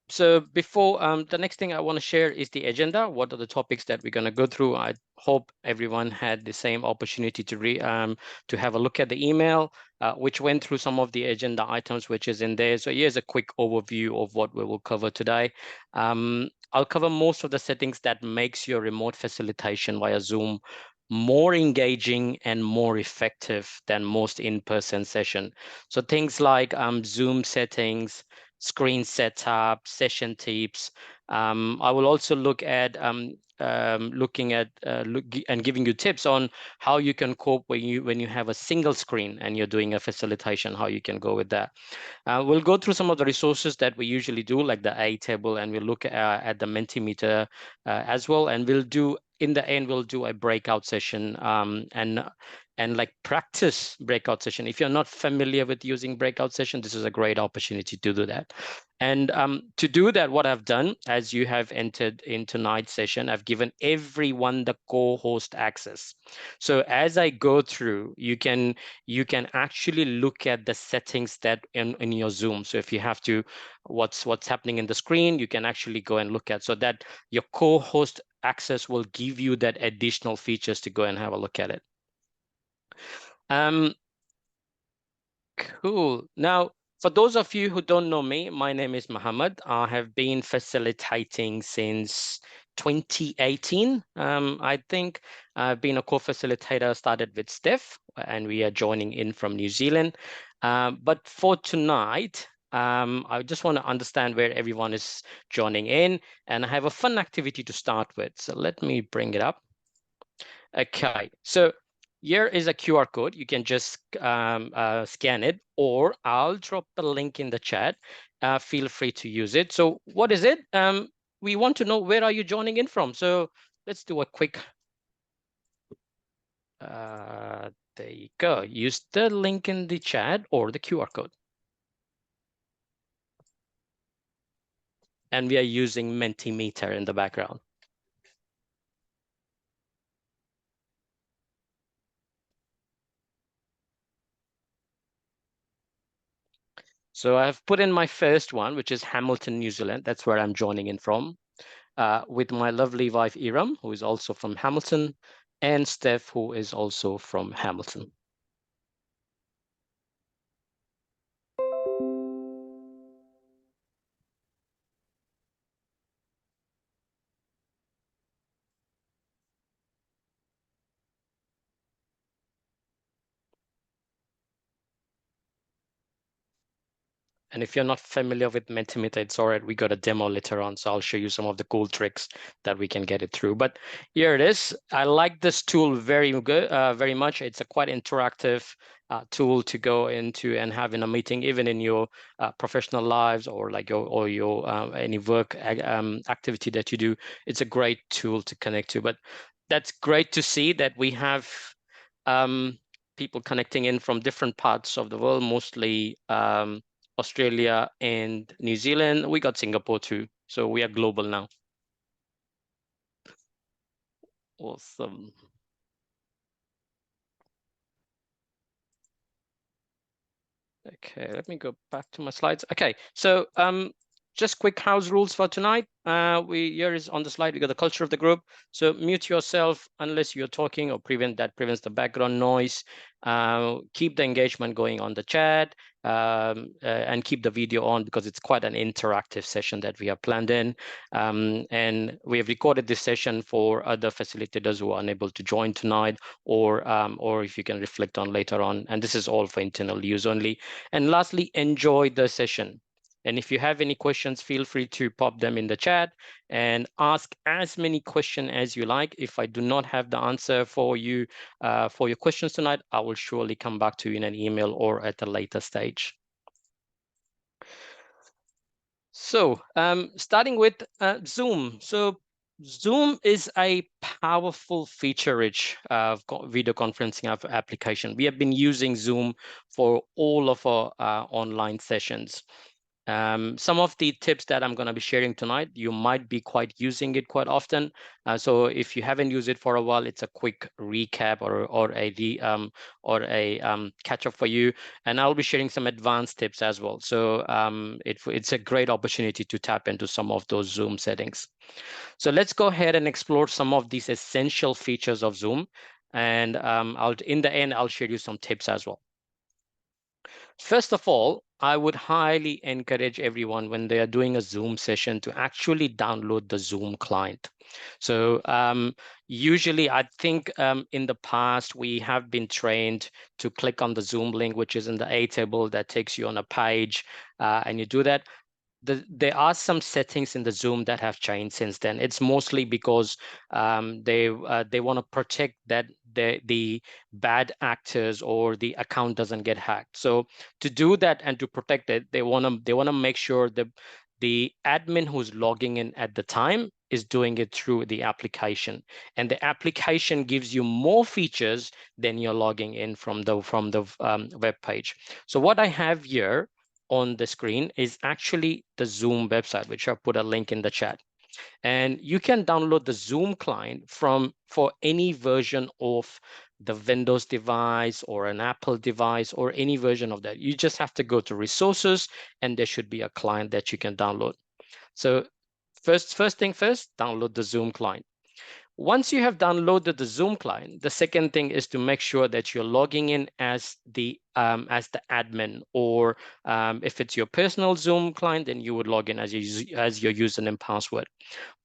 So before the next thing I want to share is the agenda. What are the topics that we're going to go through? I hope everyone had the same opportunity to have a look at the email, which went through some of the agenda items which is in there. So here's a quick overview of what we will cover today. I'll cover most of the settings that makes your remote facilitation via Zoom more engaging and more effective than most in-person session. So things like Zoom settings, screen setup, session tips. I will also look at looking at and giving you tips on how you can cope when you have a single screen and you're doing a facilitation, how you can go with that. We'll go through some of the resources that we usually do, like the A table, and we'll look at the Mentimeter as well. And in the end, we'll do a breakout session and like practice breakout session. If you're not familiar with using breakout session, this is a great opportunity to do that. And to do that, what I've done, as you have entered in tonight's session, I've given everyone the co-host access. So as I go through, you can actually look at the settings that in your Zoom. So if you have to, what's happening in the screen, you can actually go and look at, so that your co-host access will give you that additional features to go and have a look at it. Cool. Now, for those of you who don't know me, my name is Mohammed. I have been facilitating since 2018. I think I've been a co-facilitator, started with Steph, and we are joining in from New Zealand. But for tonight, I just want to understand where everyone is joining in, and I have a fun activity to start with. So let me bring it up. Okay, so here is a QR code. You can just scan it, or I'll drop the link in the chat. Feel free to use it. So what is it? We want to know, where are you joining in from? So let's do a quick, there you go. Use the link in the chat or the QR code. And we are using Mentimeter in the background. So I've put in my first one, which is Hamilton, New Zealand. That's where I'm joining in from, with my lovely wife, Iram, who is also from Hamilton, and Steph, who is also from Hamilton. And if you're not familiar with Mentimeter, it's all right. We got a demo later on, so I'll show you some of the cool tricks that we can get it through. But here it is. I like this tool very much. It's a quite interactive tool to go into and have in a meeting, even in your professional lives or like your any work activity that you do. It's a great tool to connect to. But that's great to see that we have people connecting in from different parts of the world, mostly Australia and New Zealand. We got Singapore too. So we are global now. Awesome. Okay, let me go back to my slides. Okay, so just quick house rules for tonight. Here is on the slide, we got the culture of the group. So mute yourself unless you're talking, or prevents the background noise. Keep the engagement going on the chat, and keep the video on, because it's quite an interactive session that we have planned in. And we have recorded this session for other facilitators who are unable to join tonight, or if you can reflect on later on. And this is all for internal use only. And lastly, enjoy the session. And if you have any questions, feel free to pop them in the chat and ask as many questions as you like. If I do not have the answer for you, for your questions tonight, I will surely come back to you in an email or at a later stage. So starting with Zoom. So Zoom is a powerful feature-rich video conferencing application. We have been using Zoom for all of our online sessions. Some of the tips that I'm going to be sharing tonight, you might be quite using it quite often. So if you haven't used it for a while, it's a quick recap or a catch up for you. And I'll be sharing some advanced tips as well. So it's a great opportunity to tap into some of those Zoom settings. So let's go ahead and explore some of these essential features of Zoom. And in the end, I'll share you some tips as well. First of all, I would highly encourage everyone when they are doing a Zoom session to actually download the Zoom client. So usually I think in the past we have been trained to click on the Zoom link, which is in the A table that takes you on a page, and you do that. There are some settings in the Zoom that have changed since then. It's mostly because they want to protect that the bad actors or the account doesn't get hacked. So to do that and to protect it, they want to make sure that the admin who's logging in at the time is doing it through the application, and the application gives you more features than you're logging in from the web page. So what I have here on the screen is actually the Zoom website, which I put a link in the chat. And you can download the Zoom client for any version of the Windows device or an Apple device or any version of that. You just have to go to resources and there should be a client that you can download. So first thing first, download the Zoom client. Once you have downloaded the Zoom client, the second thing is to make sure that you're logging in as the admin, or if it's your personal Zoom client, then you would log in as your username and password.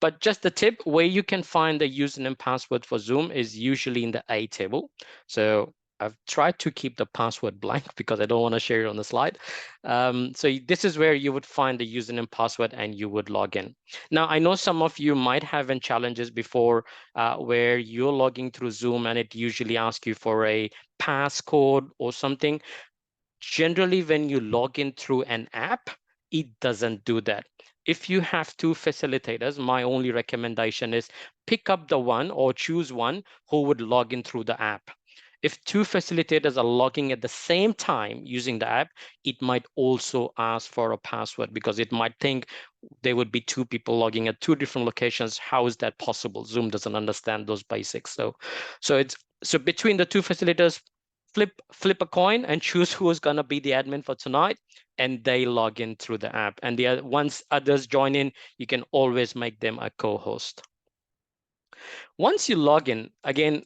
But just a tip, where you can find the username and password for Zoom is usually in the A table. So I've tried to keep the password blank because I don't want to share it on the slide. So this is where you would find the username and password and you would log in. Now, I know some of you might have had challenges before where you're logging through Zoom and it usually asks you for a passcode or something. Generally, when you log in through an app, it doesn't do that. If you have two facilitators, my only recommendation is pick up the one or choose one who would log in through the app. If two facilitators are logging at the same time using the app, it might also ask for a password because it might think there would be two people logging at two different locations. How is that possible? Zoom doesn't understand those basics. So between the two facilitators, flip a coin and choose who is going to be the admin for tonight, and they log in through the app. And once others join in, you can always make them a co-host. Once you log in, again,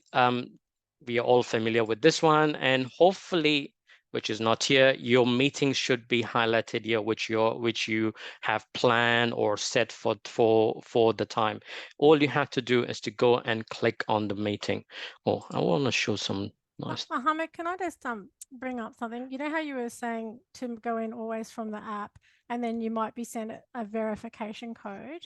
we are all familiar with this one, and hopefully, which is not here, your meeting should be highlighted here, which you have planned or set for the time. All you have to do is to go and click on the meeting. Oh, I want to show some nice. Mohammed, can I just bring up something? You know how you were saying to go in always from the app, and then you might be sent a verification code.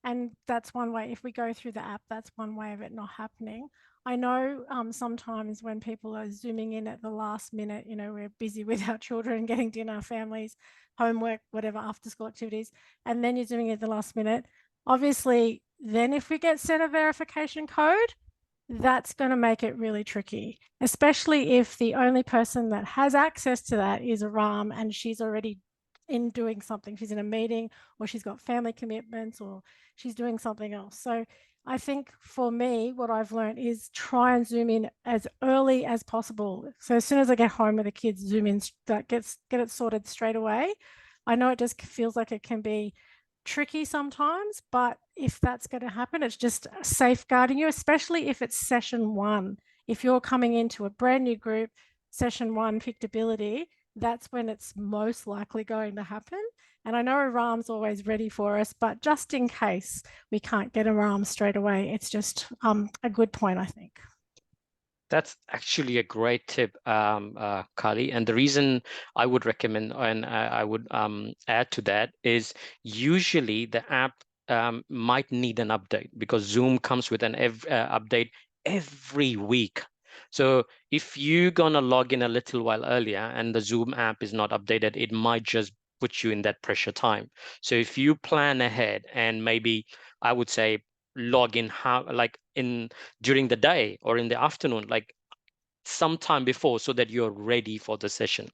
And that's one way. If we go through the app, that's one way of it not happening. I know sometimes when people are zooming in at the last minute, you know, we're busy with our children, getting dinner, families, homework, whatever, after school activities, and then you're zooming in at the last minute. Obviously, then if we get sent a verification code, that's going to make it really tricky, especially if the only person that has access to that is a RAM and she's already in doing something. She's in a meeting, or she's got family commitments, or she's doing something else. So I think for me, what I've learned is try and zoom in as early as possible. So as soon as I get home with the kids, zoom in, get it sorted straight away. I know it just feels like it can be tricky sometimes, but if that's going to happen, it's just safeguarding you, especially if it's session one. If you're coming into a brand new group, session one pickability, that's when it's most likely going to happen. And I know a RAM's always ready for us, but just in case we can't get a RAM straight away, it's just a good point, I think. That's actually a great tip, Kali. And the reason I would recommend, and I would add to that, is usually the app might need an update because Zoom comes with an update every week. So if you're gonna log in a little while earlier and the Zoom app is not updated, it might just put you in that pressure time. So if you plan ahead and maybe I would say log in during the day or in the afternoon, like sometime before so that you're ready for the session.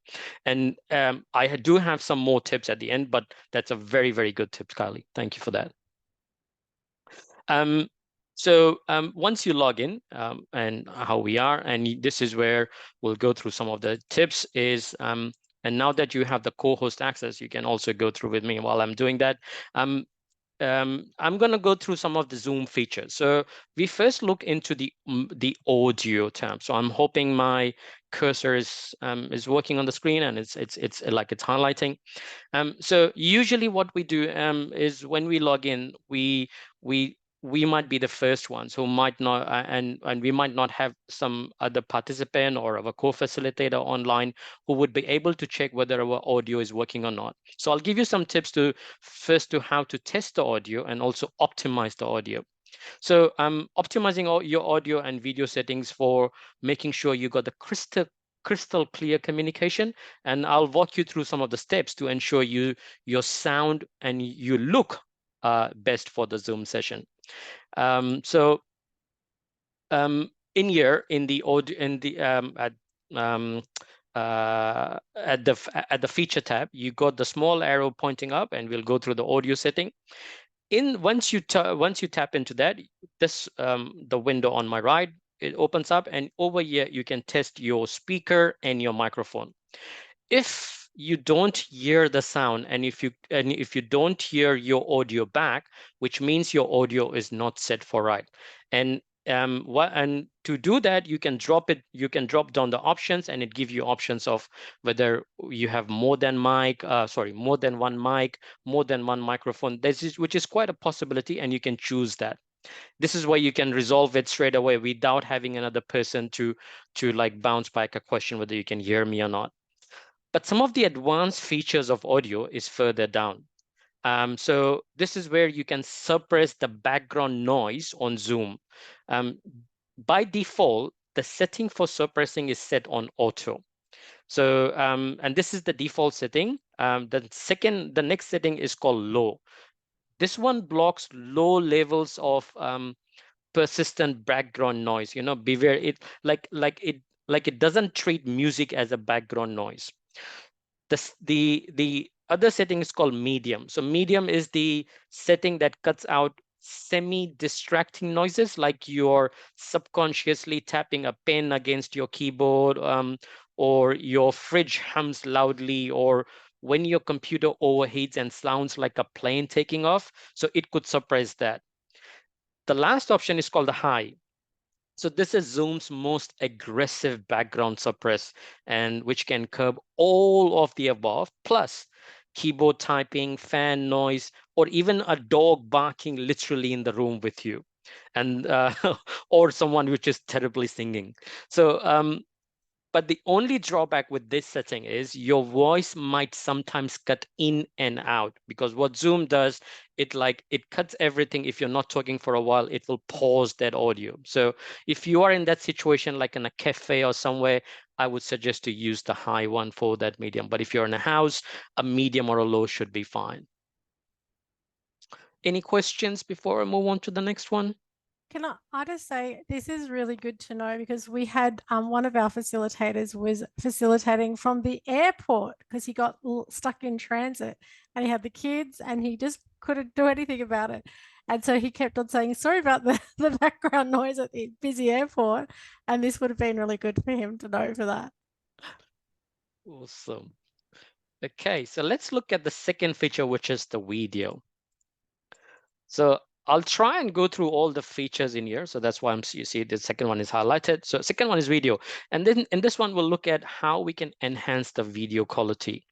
And I do have some more tips at the end, but that's a very, very good tip, Kylie. Thank you for that. So once you log in and how we are, and this is where we'll go through some of the tips is, and now that you have the co-host access, you can also go through with me while I'm doing that. I'm going to go through some of the Zoom features. So we first look into the audio tab. So I'm hoping my cursor is working on the screen and it's like it's highlighting. So usually what we do is when we log in, we might be the first ones who might not, and we might not have some other participant or a co-facilitator online who would be able to check whether our audio is working or not. So I'll give you some tips to how to test the audio and also optimize the audio. So optimizing all your audio and video settings for making sure you got the crystal clear communication, and I'll walk you through some of the steps to ensure your sound and you look best for the Zoom session. So in here, in the audio, in the at the feature tab, you got the small arrow pointing up, and we'll go through the audio setting. Once you tap into that, this the window on my right, it opens up, and over here you can test your speaker and your microphone. If you don't hear the sound, and if you don't hear your audio back, which means your audio is not set for right. And to do that, you can drop down the options, and it gives you options of whether you have more than one mic, more than one microphone. Which is quite a possibility, and you can choose that. This is where you can resolve it straight away without having another person to like bounce back a question whether you can hear me or not. But some of the advanced features of audio is further down. So this is where you can suppress the background noise on Zoom. By default, the setting for suppressing is set on auto. So, and this is the default setting. The next setting is called low. This one blocks low levels of persistent background noise. Beware it, it doesn't treat music as a background noise. The other setting is called medium. So medium is the setting that cuts out semi-distracting noises, like you're subconsciously tapping a pen against your keyboard, or your fridge hums loudly, or when your computer overheats and sounds like a plane taking off. So it could suppress that. The last option is called the high. So this is Zoom's most aggressive background suppress, and which can curb all of the above, plus keyboard typing, fan noise, or even a dog barking literally in the room with you, and or someone which is terribly singing. So but the only drawback with this setting is your voice might sometimes cut in and out, because what Zoom does, it cuts everything. If you're not talking for a while, it will pause that audio. So if you are in that situation, like in a cafe or somewhere, I would suggest to use the high one for that medium. But if you're in a house, a medium or a low should be fine. Any questions before I move on to the next one? Can I just say this is really good to know, because we had one of our facilitators was facilitating from the airport because he got stuck in transit, and he had the kids and he just couldn't do anything about it. And so he kept on saying, sorry about the background noise at the busy airport. And this would have been really good for him to know for that. Awesome. Okay, so let's look at the second feature, which is the video. So I'll try and go through all the features in here. So that's why you see the second one is highlighted. So second one is video. And then in this one, we'll look at how we can enhance the video quality.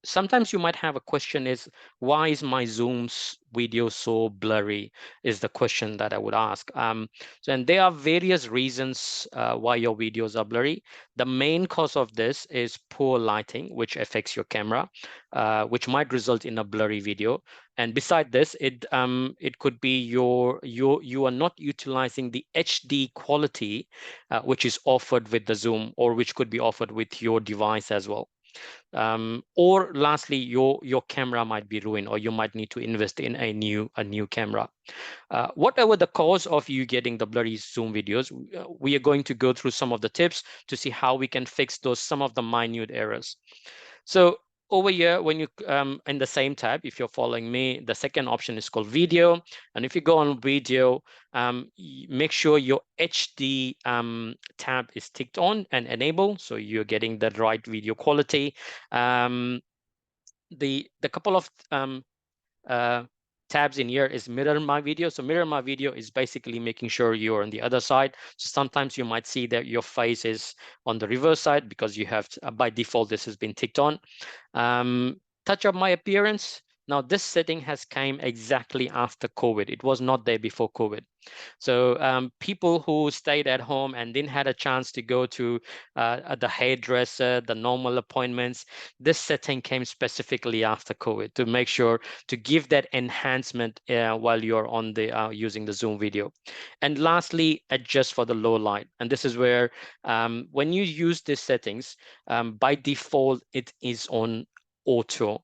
Sometimes you might have a question is, why is my Zoom's video so blurry, is the question that I would ask. And there are various reasons why your videos are blurry. The main cause of this is poor lighting, which affects your camera, which might result in a blurry video. And beside this, it could be you are not utilizing the HD quality, which is offered with the Zoom, or which could be offered with your device as well. Or lastly, your camera might be ruined, or you might need to invest in a new camera. Whatever the cause of you getting the blurry Zoom videos, we are going to go through some of the tips to see how we can fix those, some of the minute errors. So over here, when you in the same tab, if you're following me, the second option is called video. And if you go on video, make sure your HD tab is ticked on and enabled, so you're getting the right video quality. The couple of uh, tabs in here is mirror my video. So mirror my video is basically making sure you're on the other side. So sometimes you might see that your face is on the reverse side because you have by default this has been ticked on. Touch up my appearance. Now this setting has came exactly after COVID. It was not there before COVID. So people who stayed at home and didn't had a chance to go to the hairdresser, the normal appointments, this setting came specifically after COVID to make sure to give that enhancement while you're on the using the Zoom video. And lastly, adjust for the low light. And this is where when you use these settings, by default, it is on auto.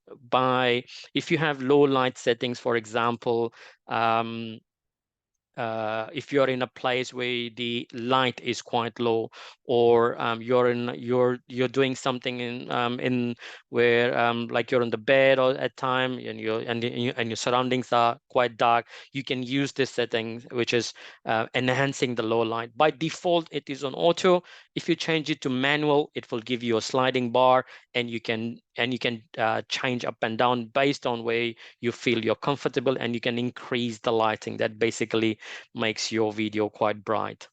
If you have low light settings, for example, if you're in a place where the light is quite low, or you're doing something in where like you're on the bed or at time and your surroundings are quite dark, you can use this setting, which is enhancing the low light. By default, it is on auto. If you change it to manual, it will give you a sliding bar, and you can change up and down based on where you feel you're comfortable, and you can increase the lighting. That basically makes your video quite bright.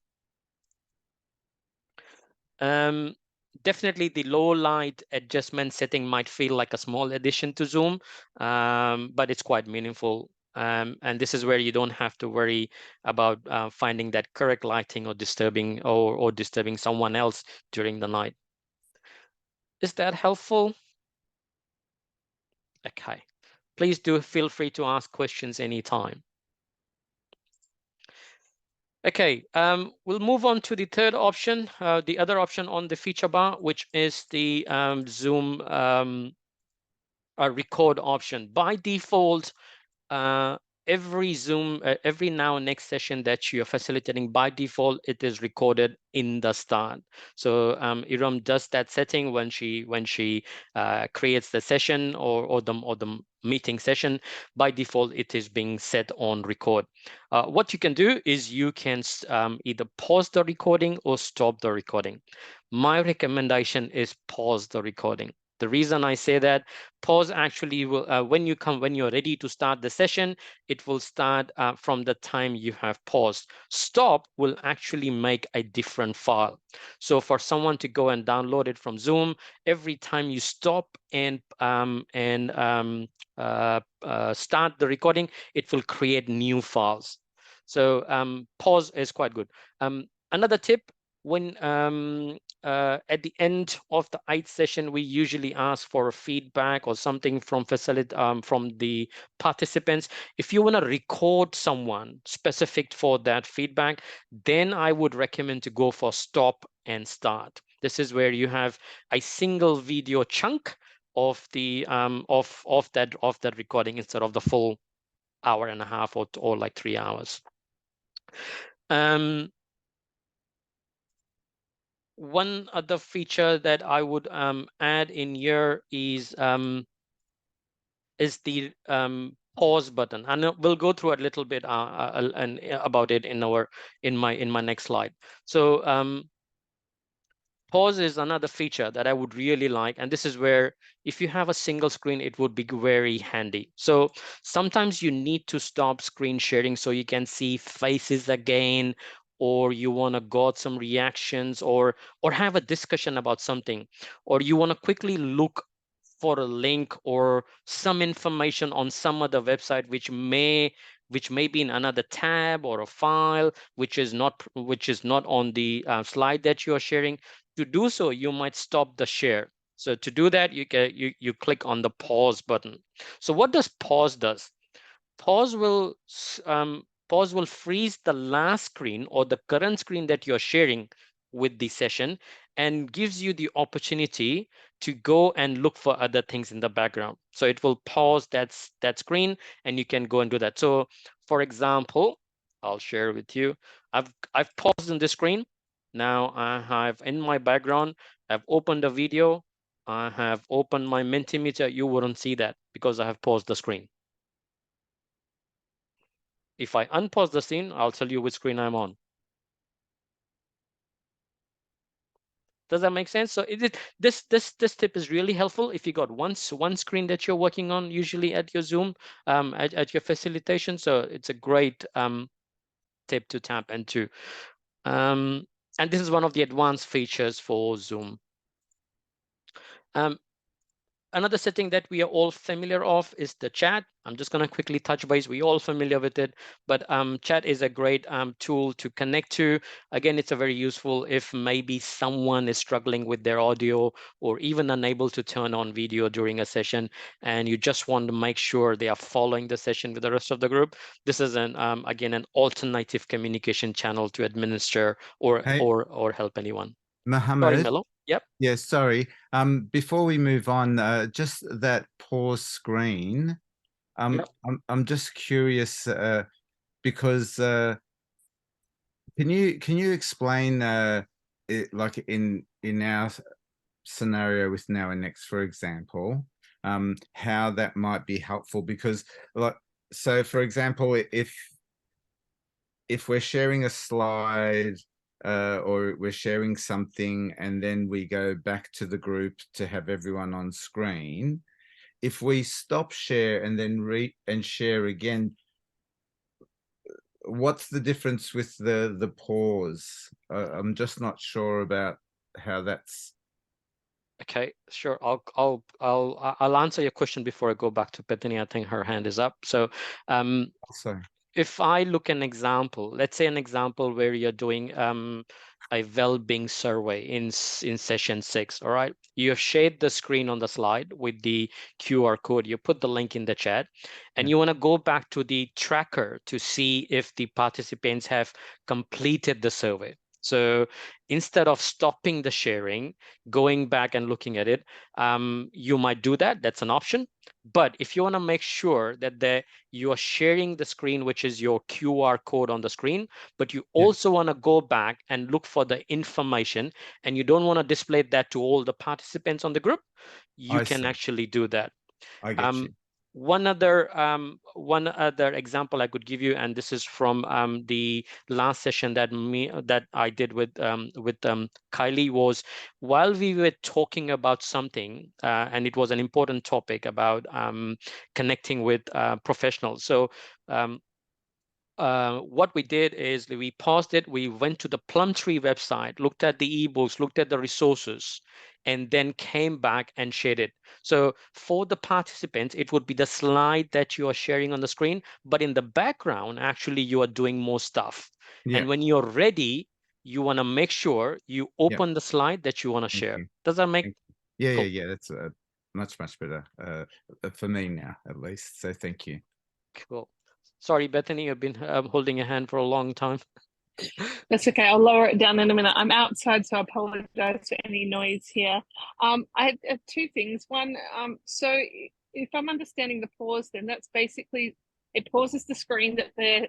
Definitely the low light adjustment setting might feel like a small addition to Zoom, but it's quite meaningful. And this is where you don't have to worry about finding that correct lighting or disturbing someone else during the night. Is that helpful? Okay. Please do feel free to ask questions anytime. Okay, we'll move on to the third option, the other option on the feature bar, which is the Zoom record option. By default, uh, every now and next session that you're facilitating, by default, it is recorded in the start. So Iram does that setting when she creates the session or the meeting session. By default, it is being set on record. What you can do is you can either pause the recording or stop the recording. My recommendation is pause the recording. The reason I say that, pause actually will, when you're ready to start the session, it will start from the time you have paused. Stop will actually make a different file. So for someone to go and download it from Zoom, every time you stop and start the recording, it will create new files. So pause is quite good. Another tip, when at the end of the 8th session, we usually ask for feedback or something from from the participants. If you want to record someone specific for that feedback, then I would recommend to go for stop and start. This is where you have a single video chunk of the of that recording instead of the full hour and a half or like 3 hours. One other feature that I would add in here is the pause button, and we'll go through a little bit and about it in my next slide. So pause is another feature that I would really like, and this is where if you have a single screen, it would be very handy. So sometimes you need to stop screen sharing so you can see faces again, or you want to got some reactions, or have a discussion about something, or you want to quickly look for a link or some information on some other website which may be in another tab or a file which is not on the slide that you are sharing. To do so, you might stop the share. So to do that, you click on the pause button. So what does pause does? Pause will freeze the last screen or the current screen that you're sharing with the session, and gives you the opportunity to go and look for other things in the background. So it will pause that screen, and you can go and do that. So for example, I'll share with you. I've paused in the screen. Now I have in my background, I've opened a video. I have opened my Mentimeter. You wouldn't see that because I have paused the screen. If I unpause the scene, I'll tell you which screen I'm on. Does that make sense? So this tip is really helpful if you got one screen that you're working on, usually at your Zoom, at your facilitation. So it's a great tip to tap into. And this is one of the advanced features for Zoom. Another setting that we are all familiar of is the chat. I'm just going to quickly touch base. We're all familiar with it, but chat is a great tool to connect to. Again, it's a very useful if maybe someone is struggling with their audio or even unable to turn on video during a session, and you just want to make sure they are following the session with the rest of the group. This is again an alternative communication channel to administer or help anyone. Mohammed. Sorry, Melo. Yep. Yeah, sorry. Before we move on, just that pause screen. Yep. I'm just curious because can you explain it, like in our scenario with Now and Next, for example, how that might be helpful? Because like, so for example, if we're sharing a slide or we're sharing something and then we go back to the group to have everyone on screen, if we stop share and then share again, what's the difference with the pause? I'm just not sure about how that's. Okay, sure. I'll answer your question before I go back to Bethany. I think her hand is up. So Sorry. if I look an example, let's say an example where you're doing a well-being survey in session 6, all right? You have shared the screen on the slide with the QR code. You put the link in the chat, and you want to go back to the tracker to see if the participants have completed the survey. So instead of stopping the sharing, going back and looking at it, you might do that. That's an option. But if you want to make sure that you are sharing the screen, which is your QR code on the screen, but you also want to go back and look for the information, and you don't want to display that to all the participants on the group, you can actually do that. I get you. One other example I could give you, and this is from the last session that I did with Kylie, was while we were talking about something, and it was an important topic about connecting with professionals. So what we did is we paused it. We went to the Plumtree website, looked at the ebooks, looked at the resources, and then came back and shared it. So for the participants, it would be the slide that you are sharing on the screen, but in the background, actually, you are doing more stuff. Yeah. And when you're ready, you want to make sure you open the slide that you want to share. Does that make? Yeah, cool. Yeah. That's much better for me now, at least. So thank you. Cool. Sorry, Bethany, you've been holding your hand for a long time. That's okay. I'll lower it down in a minute. I'm outside, so I apologize for any noise here. I have two things. One, so if I'm understanding the pause, then that's basically it pauses the screen that the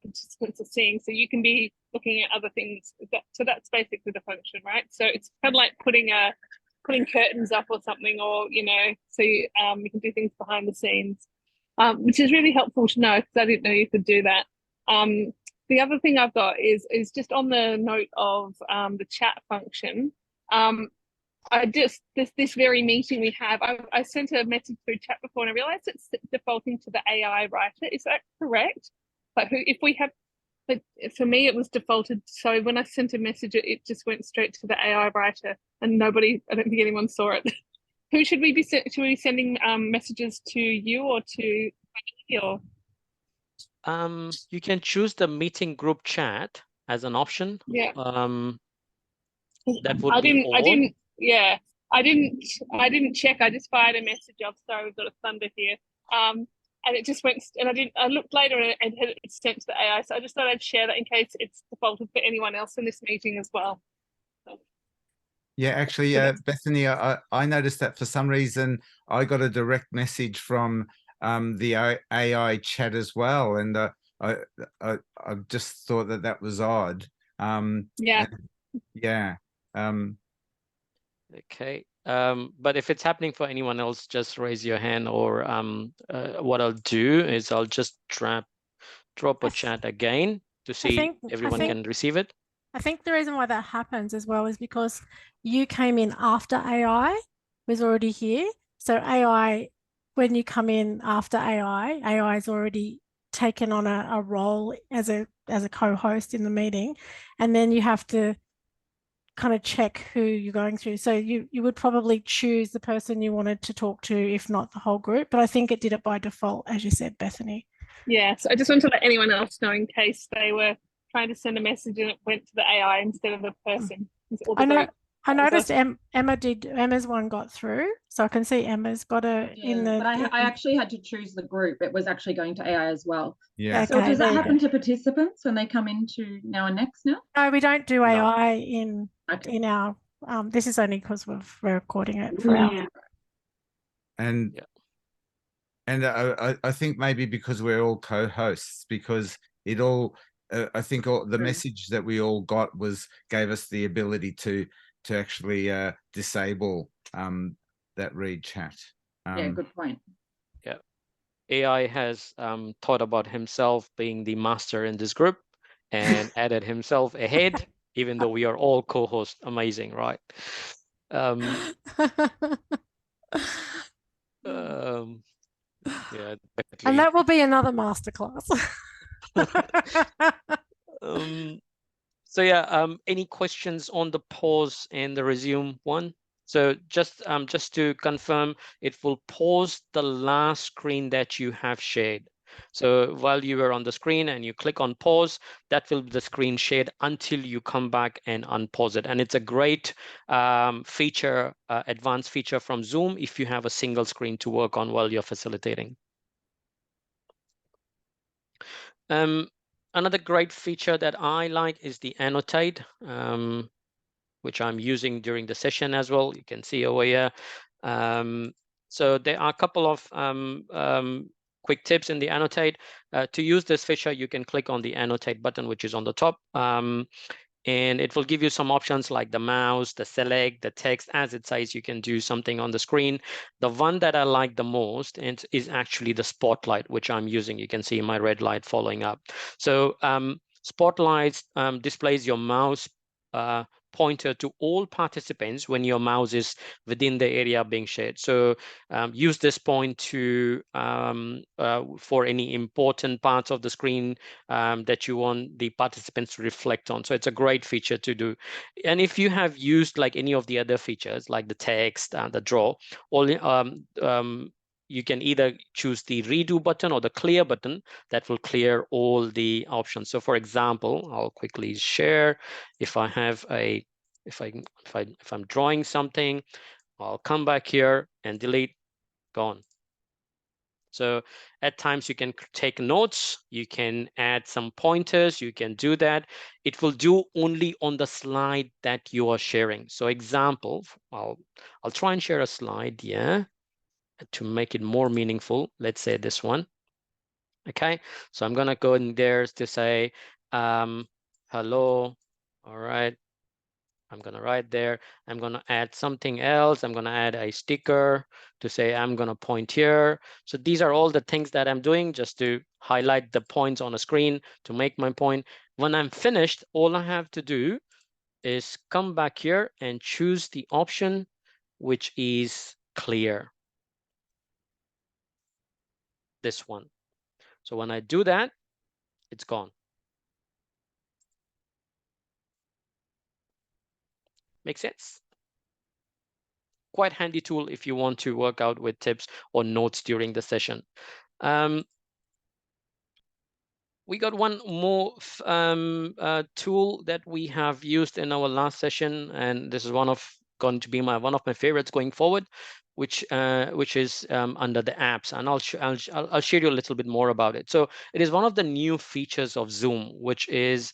participants are seeing, so you can be looking at other things. So that's basically the function, right? So it's kind of like putting curtains up or something, or so you can do things behind the scenes, which is really helpful to know because I didn't know you could do that. The other thing I've got is just on the note of the chat function. This very meeting we have, I sent a message through chat before and I realized it's defaulting to the AI writer. Is that correct? But for me, it was defaulted. So when I sent a message, it just went straight to the AI writer, and I don't think anyone saw it. Who should we be sending messages to, you or to me, or? You can choose the meeting group chat as an option. Yeah. That would be all. I didn't check. I just fired a message of, sorry, we've got a thunder here. And it just went, and I looked later and it's sent to the AI. So I just thought I'd share that in case it's defaulted for anyone else in this meeting as well. So. Yeah, actually, Bethany, I noticed that for some reason I got a direct message from the AI chat as well, and I just thought that that was odd. Yeah. Yeah. Okay. But if it's happening for anyone else, just raise your hand, or what I'll do is I'll just drop a chat again to see everyone can receive it. I think the reason why that happens as well is because you came in after AI was already here. So AI, when you come in after AI is already taken on a role as a co-host in the meeting, and then you have to kind of check who you're going through. So you would probably choose the person you wanted to talk to, if not the whole group. But I think it did it by default, as you said, Bethany. Yeah, so I just want to let anyone else know in case they were trying to send a message and it went to the AI instead of the person. I noticed Emma's one got through, so I can see Emma's got in the. But I actually had to choose the group. It was actually going to AI as well. Yeah. So does that happen to participants when they come into Now and Next now? No, we don't do AI in our. This is only because we're recording it for our. And I think maybe because we're all co-hosts, because it all I think all the message that we all got gave us the ability to actually disable that read chat. Yeah, good point. Yeah, AI has thought about himself being the master in this group and added himself ahead, even though we are all co-hosts. Amazing, right? Yeah, definitely. And that will be another masterclass. So yeah, any questions on the pause and the resume one? So just to confirm, it will pause the last screen that you have shared. So while you were on the screen and you click on pause, that will be the screen shared until you come back and unpause it. And it's a great feature, advanced feature from Zoom if you have a single screen to work on while you're facilitating. Another great feature that I like is the annotate, which I'm using during the session as well. You can see over here. So there are a couple of quick tips in the annotate. To use this feature, you can click on the annotate button, which is on the top. And it will give you some options like the mouse, the select, the text. As it says, you can do something on the screen. The one that I like the most is actually the spotlight, which I'm using. You can see my red light following up. So spotlight displays your mouse pointer to all participants when your mouse is within the area being shared. So use this point to for any important parts of the screen that you want the participants to reflect on. So it's a great feature to do. And if you have used like any of the other features like the text and the draw, you can either choose the redo button or the clear button that will clear all the options. So for example, I'll quickly share. If I have if I'm drawing something, I'll come back here and delete, gone. So at times you can take notes, you can add some pointers, you can do that. It will do only on the slide that you are sharing. So example, I'll try and share a slide, yeah, to make it more meaningful. Let's say this one. Okay, so I'm gonna go in there to say hello. All right, I'm gonna write there. I'm gonna add something else. I'm gonna add a sticker to say I'm gonna point here. So these are all the things that I'm doing just to highlight the points on a screen to make my point. When I'm finished, all I have to do is come back here and choose the option which is clear. This one. So when I do that, it's gone. Makes sense? Quite handy tool if you want to work out with tips or notes during the session. We got one more tool that we have used in our last session, and this is going to be one of my favorites going forward, which is under the apps, and I'll share you a little bit more about it. So it is one of the new features of Zoom, which is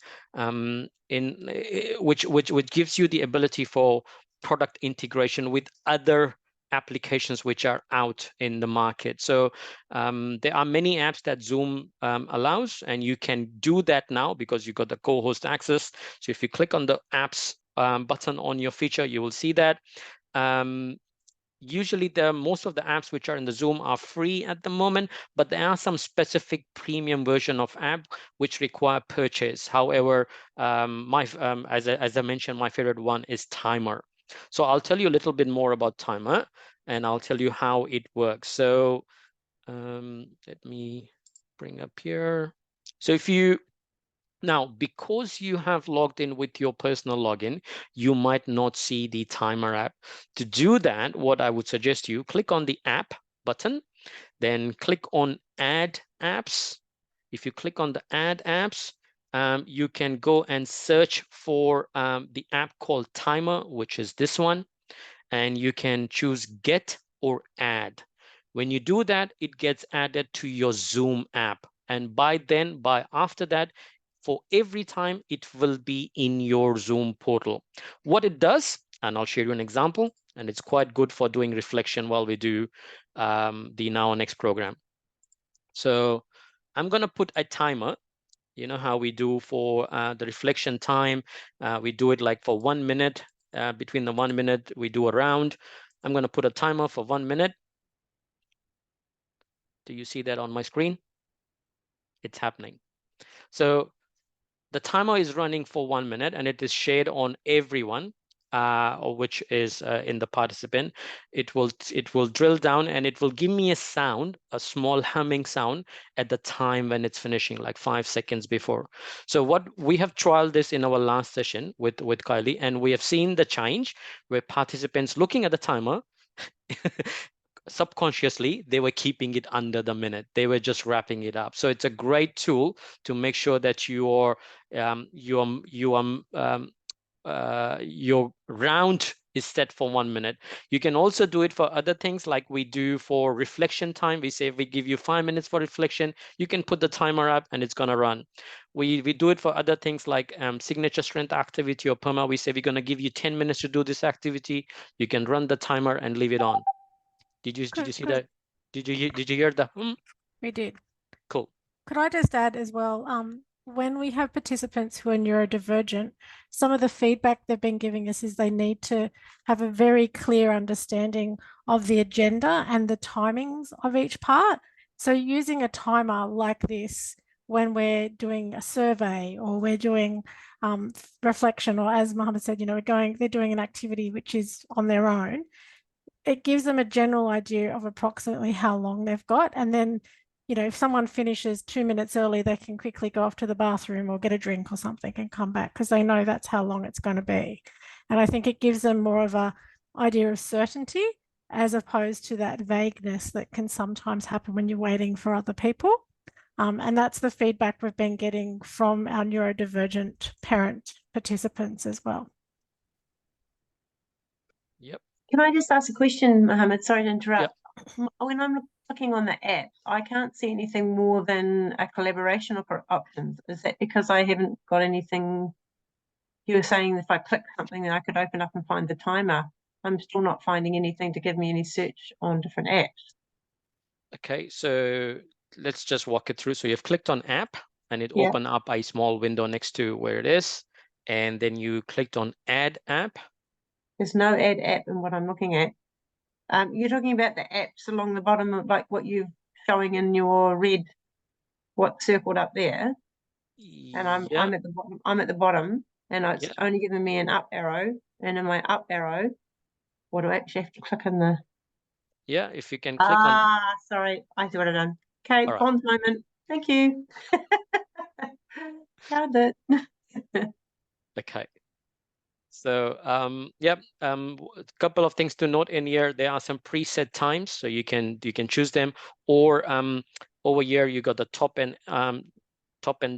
which gives you the ability for product integration with other applications which are out in the market. So there are many apps that Zoom allows, and you can do that now because you got the co-host access. So if you click on the apps button on your feature, you will see that. Usually most of the apps which are in the Zoom are free at the moment, but there are some specific premium version of app which require purchase. However, as I mentioned, my favorite one is Timer. So I'll tell you a little bit more about Timer, and I'll tell you how it works. So let me bring up here. So if you now, because you have logged in with your personal login, you might not see the Timer app. To do that, what I would suggest you click on the app button, then click on Add Apps. If you click on the Add Apps, you can go and search for the app called Timer, which is this one, and you can choose Get or Add. When you do that, it gets added to your Zoom app. And after that, for every time it will be in your Zoom portal. What it does, and I'll share you an example, and it's quite good for doing reflection while we do the Now or Next program. So I'm going to put a timer. You know how we do for the reflection time. We do it like for 1 minute. Between the 1 minute, we do a round. I'm going to put a timer for 1 minute. Do you see that on my screen? It's happening. So the timer is running for 1 minute, and it is shared on everyone, which is in the participant. It will drill down, and it will give me a sound, a small humming sound at the time when it's finishing, like 5 seconds before. So what we have trialed this in our last session with Kylie, and we have seen the change where participants looking at the timer subconsciously they were keeping it under the minute. They were just wrapping it up. So it's a great tool to make sure that your round is set for 1 minute. You can also do it for other things like we do for reflection time. We say if we give you 5 minutes for reflection, you can put the timer up and it's going to run. We do it for other things like signature strength activity or PERMA. We say we're going to give you 10 minutes to do this activity. You can run the timer and leave it on. Did you see that? Did you hear the? We did. Cool. Could I just add as well? When we have participants who are neurodivergent, some of the feedback they've been giving us is they need to have a very clear understanding of the agenda and the timings of each part. So using a timer like this when we're doing a survey or we're doing reflection, or as Mohammed said, they're doing an activity which is on their own. It gives them a general idea of approximately how long they've got. And then, if someone finishes 2 minutes early, they can quickly go off to the bathroom or get a drink or something and come back because they know that's how long it's going to be. And I think it gives them more of an idea of certainty as opposed to that vagueness that can sometimes happen when you're waiting for other people. And that's the feedback we've been getting from our neurodivergent parent participants as well. Yep. Can I just ask a question, Mohammed? Sorry to interrupt. Yep. When I'm looking on the app, I can't see anything more than a collaboration options. Is that because I haven't got anything? You were saying if I click something, then I could open up and find the timer. I'm still not finding anything to give me any search on different apps. Okay, so let's just walk it through. So you've clicked on app, and it opened up a small window next to where it is. And then you clicked on add app. There's no add app in what I'm looking at. You're talking about the apps along the bottom of like what you're showing in your red, what's circled up there. And I'm at the bottom. I'm at the bottom, and it's only giving me an up arrow. And in my up arrow, what do I actually have to click in the? Yeah, if you can click on. Sorry, I see what I've done. Okay, right. Bond moment. Thank you. Found it. Okay. So a couple of things to note in here. There are some preset times, so you can choose them. Or over here you got the top and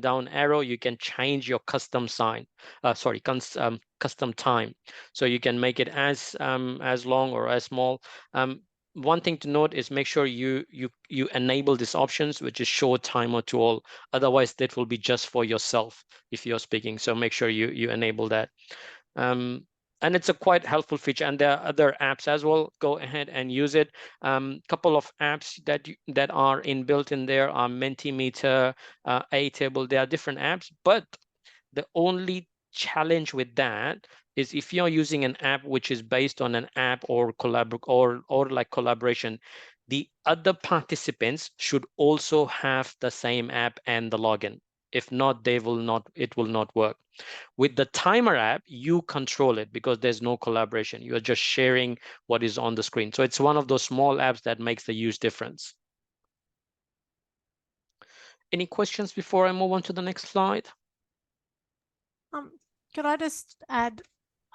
down arrow. You can change your custom sign. Custom time. So you can make it as long or as small. One thing to note is make sure you enable these options, which is show timer to all. Otherwise, that will be just for yourself if you're speaking. So make sure you enable that. and it's a quite helpful feature, and there are other apps as well. Go ahead and use it. Couple of apps that are inbuilt in there are Mentimeter, Airtable. There are different apps, but the only challenge with that is if you're using an app which is based on an app or like collaboration, the other participants should also have the same app and the login. If not, it will not work. With the timer app, you control it because there's no collaboration. You are just sharing what is on the screen. So it's one of those small apps that makes the huge difference. Any questions before I move on to the next slide? Could I just add,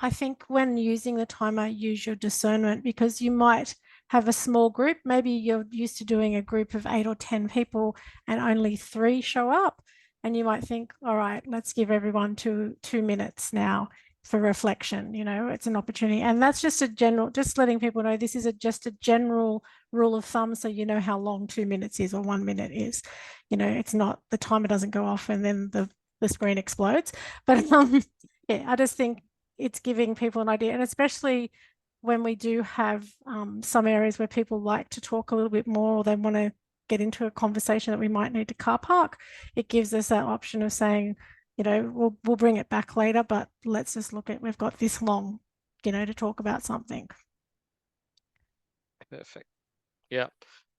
I think when using the timer, use your discernment, because you might have a small group. Maybe you're used to doing a group of 8 or 10 people and only 3 show up. And you might think, all right, let's give everyone 2 minutes now for reflection. You know, it's an opportunity. And that's just a general, just letting people know this is just a general rule of thumb. So you know how long 2 minutes is or 1 minute is. You know, it's not, the timer doesn't go off and then the screen explodes. But yeah, I just think it's giving people an idea. And especially when we do have some areas where people like to talk a little bit more, or they want to get into a conversation that we might need to car park, it gives us that option of saying, you know, we'll bring it back later, but let's just look at, we've got this long, you know, to talk about something. Perfect. Yeah.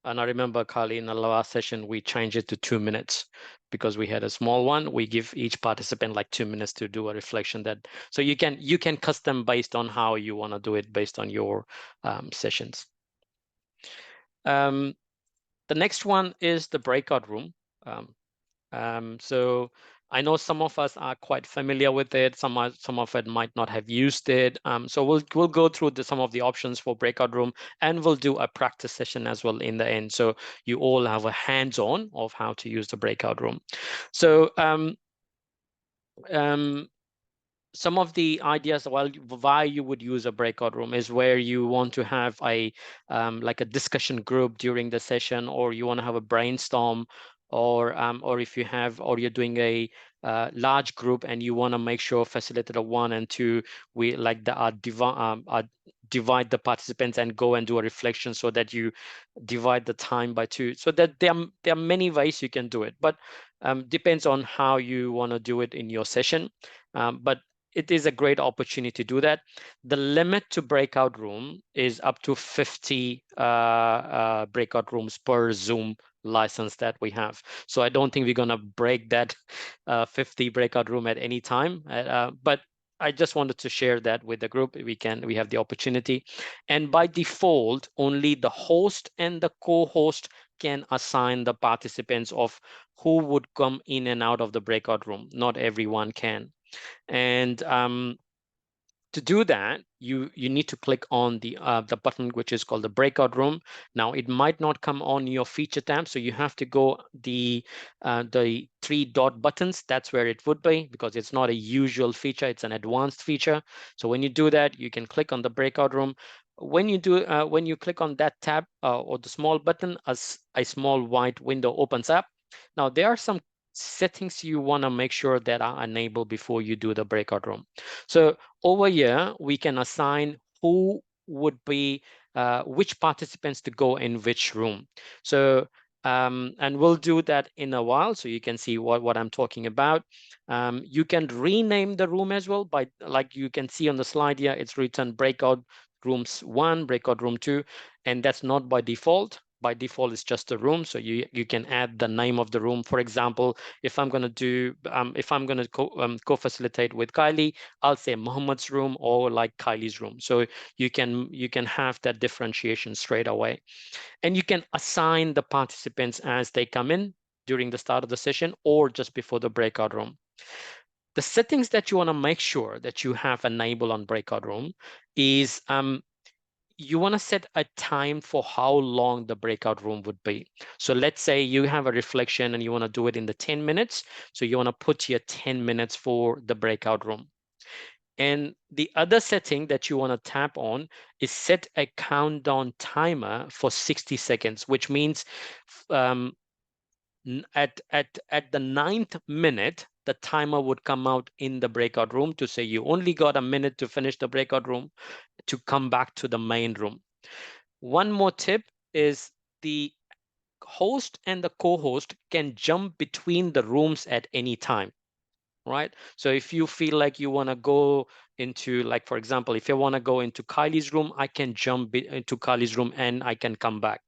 And I remember, Carly, in the last session, we changed it to 2 minutes because we had a small one. We give each participant like 2 minutes to do a reflection. That so you can custom based on how you want to do it based on your sessions. The next one is the breakout room. So I know some of us are quite familiar with it. Some of it might not have used it. So we'll go through some of the options for breakout room, and we'll do a practice session as well in the end. So you all have a hands-on of how to use the breakout room. So some of the ideas why you would use a breakout room is where you want to have a like a discussion group during the session, or you want to have a brainstorm, or if you have, or you're doing a large group and you want to make sure facilitator 1 and 2 we like divide the participants and go and do a reflection so that you divide the time by 2. So that there are many ways you can do it, but depends on how you want to do it in your session. But it is a great opportunity to do that. The limit to breakout room is up to 50 breakout rooms per Zoom license that we have. So I don't think we're going to break that 50 breakout room at any time. But I just wanted to share that with the group. We have the opportunity. And by default, only the host and the co-host can assign the participants of who would come in and out of the breakout room. Not everyone can. And to do that, you need to click on the button which is called the breakout room. Now it might not come on your feature tab, so you have to go the 3 dot buttons. That's where it would be, because it's not a usual feature, it's an advanced feature. So when you do that, you can click on the breakout room. When you click on that tab or the small button, a small white window opens up. Now there are some settings you want to make sure that are enabled before you do the breakout room. So over here, we can assign who would be, which participants to go in which room. So, and we'll do that in a while, so you can see what I'm talking about. You can rename the room as well by, like you can see on the slide here, it's written breakout rooms 1, breakout room 2, and that's not by default. By default, it's just a room, so you can add the name of the room. For example, if I'm going to do, if I'm going to co-facilitate with Kylie, I'll say Mohammed's room or like Kylie's room. So you can have that differentiation straight away, and you can assign the participants as they come in during the start of the session or just before the breakout room. The settings that you want to make sure that you have enabled on breakout room is you want to set a time for how long the breakout room would be. So let's say you have a reflection and you want to do it in the 10 minutes. So you want to put here 10 minutes for the breakout room. And the other setting that you want to tap on is set a countdown timer for 60 seconds, which means at the 9th minute, the timer would come out in the breakout room to say you only got a minute to finish the breakout room to come back to the main room. One more tip is the host and the co-host can jump between the rooms at any time, right? So if you feel like you want to go into, like, for example, if I want to go into Kylie's room, I can jump into Kylie's room and I can come back.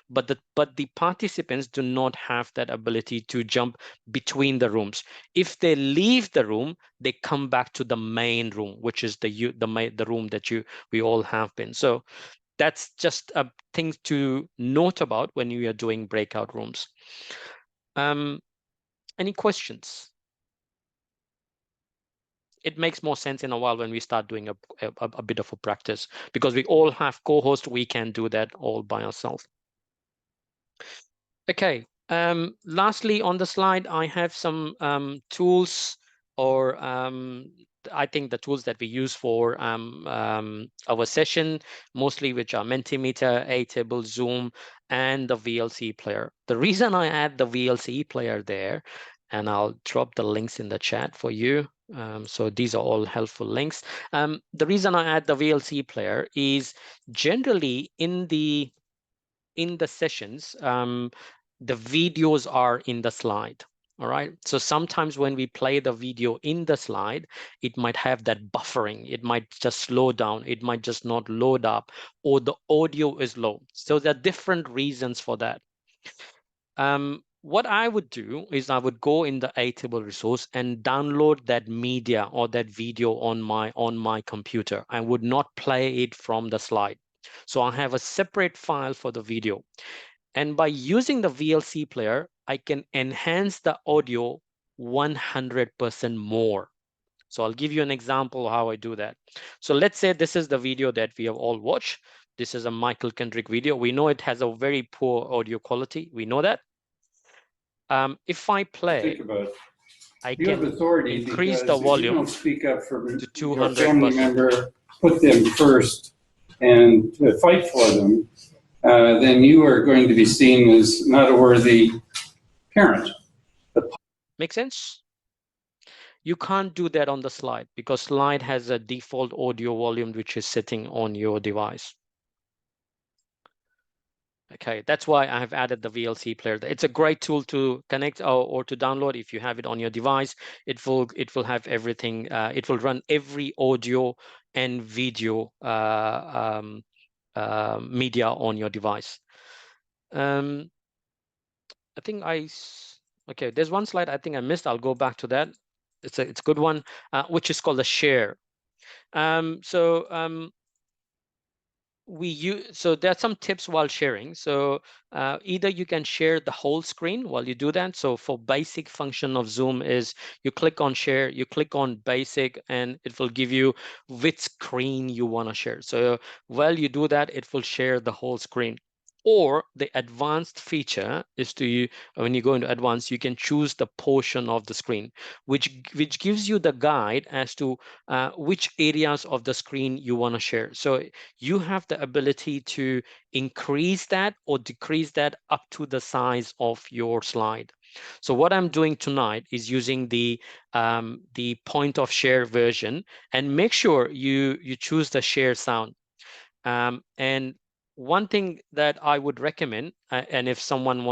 But the participants do not have that ability to jump between the rooms. If they leave the room, they come back to the main room, which is the room that we all have been. So that's just a thing to note about when you are doing breakout rooms. Any questions? It makes more sense in a while when we start doing a bit of a practice, because we all have co-hosts. We can do that all by ourselves. Okay. Lastly, on the slide, I have some tools, or I think the tools that we use for our session, mostly, which are Mentimeter, Airtable, Zoom, and the VLC player. The reason I add the VLC player there, and I'll drop the links in the chat for you. So these are all helpful links. The reason I add the VLC player is generally in the sessions, the videos are in the slide. All right. So sometimes when we play the video in the slide, it might have that buffering. It might just slow down. It might just not load up, or the audio is low. So there are different reasons for that. What I would do is I would go in the Airtable resource and download that media or that video on my computer. I would not play it from the slide. So I have a separate file for the video. And by using the VLC player, I can enhance the audio 100% more. So I'll give you an example of how I do that. So let's say this is the video that we have all watched. This is a Michael Kendrick video. We know it has a very poor audio quality. We know that. If I play, think about it. I You have can authority increase because the if you volume don't speak up for to your family 200%. member, put them first, and fight for them, then you are going to be seen as not a worthy parent. Make sense? You can't do that on the slide, because slide has a default audio volume which is sitting on your device. Okay, that's why I have added the VLC player. It's a great tool to connect or to download if you have it on your device. It will have everything. It will run every audio and video media on your device. I think okay, there's one slide I think I missed. I'll go back to that. It's a good one, which is called the share. So there are some tips while sharing. So either you can share the whole screen while you do that. So for basic function of Zoom is you click on share, you click on basic, and it will give you which screen you want to share. So while you do that, it will share the whole screen. Or the advanced feature is when you go into advanced, you can choose the portion of the screen, which gives you the guide as to which areas of the screen you want to share. So you have the ability to increase that or decrease that up to the size of your slide. So what I'm doing tonight is using the point of share version, and make sure you choose the share sound. And one thing that I would recommend, and if someone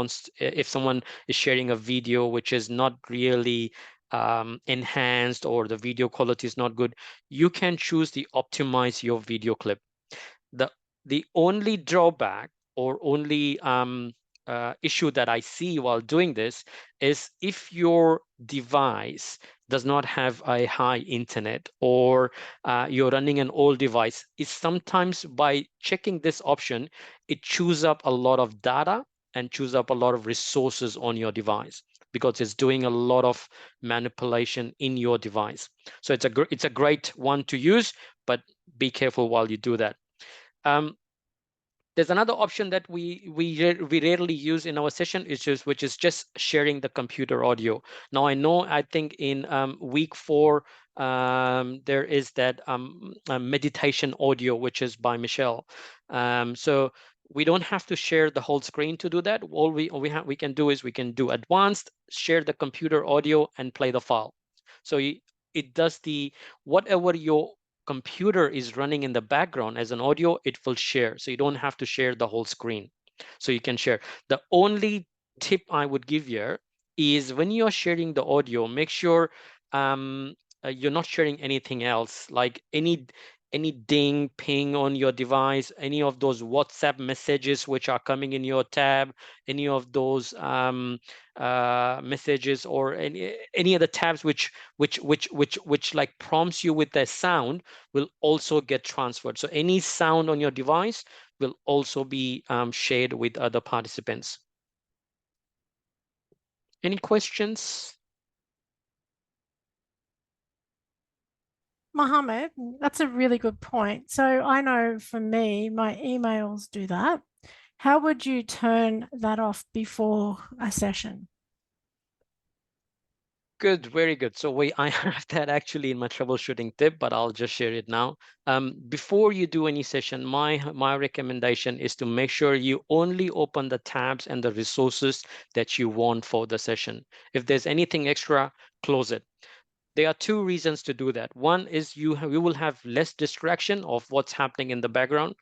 is sharing a video which is not really enhanced, or the video quality is not good, you can choose the optimize your video clip. The only drawback or only issue that I see while doing this is if your device does not have a high internet, or you're running an old device, is sometimes by checking this option, it chews up a lot of data and chews up a lot of resources on your device, because it's doing a lot of manipulation in your device. So it's a great one to use, but be careful while you do that. There's another option that we rarely use in our session, which is just sharing the computer audio. Now I know, I think in week 4 there is that meditation audio, which is by Michelle. So we don't have to share the whole screen to do that. All we can do is we can do advanced, share the computer audio, and play the file. So it does whatever your computer is running in the background as an audio, it will share. So you don't have to share the whole screen. So you can share. The only tip I would give you is when you're sharing the audio, make sure you're not sharing anything else, like any ding, ping on your device, any of those WhatsApp messages which are coming in your tab, any of those messages, or any other tabs which like prompts you with a sound will also get transferred. So any sound on your device will also be shared with other participants. Any questions? Mohammed, that's a really good point. So I know for me, my emails do that. How would you turn that off before a session? Good, very good. So I have that actually in my troubleshooting tip, but I'll just share it now. Before you do any session, my recommendation is to make sure you only open the tabs and the resources that you want for the session. If there's anything extra, close it. There are two reasons to do that. One is you will have less distraction of what's happening in the background.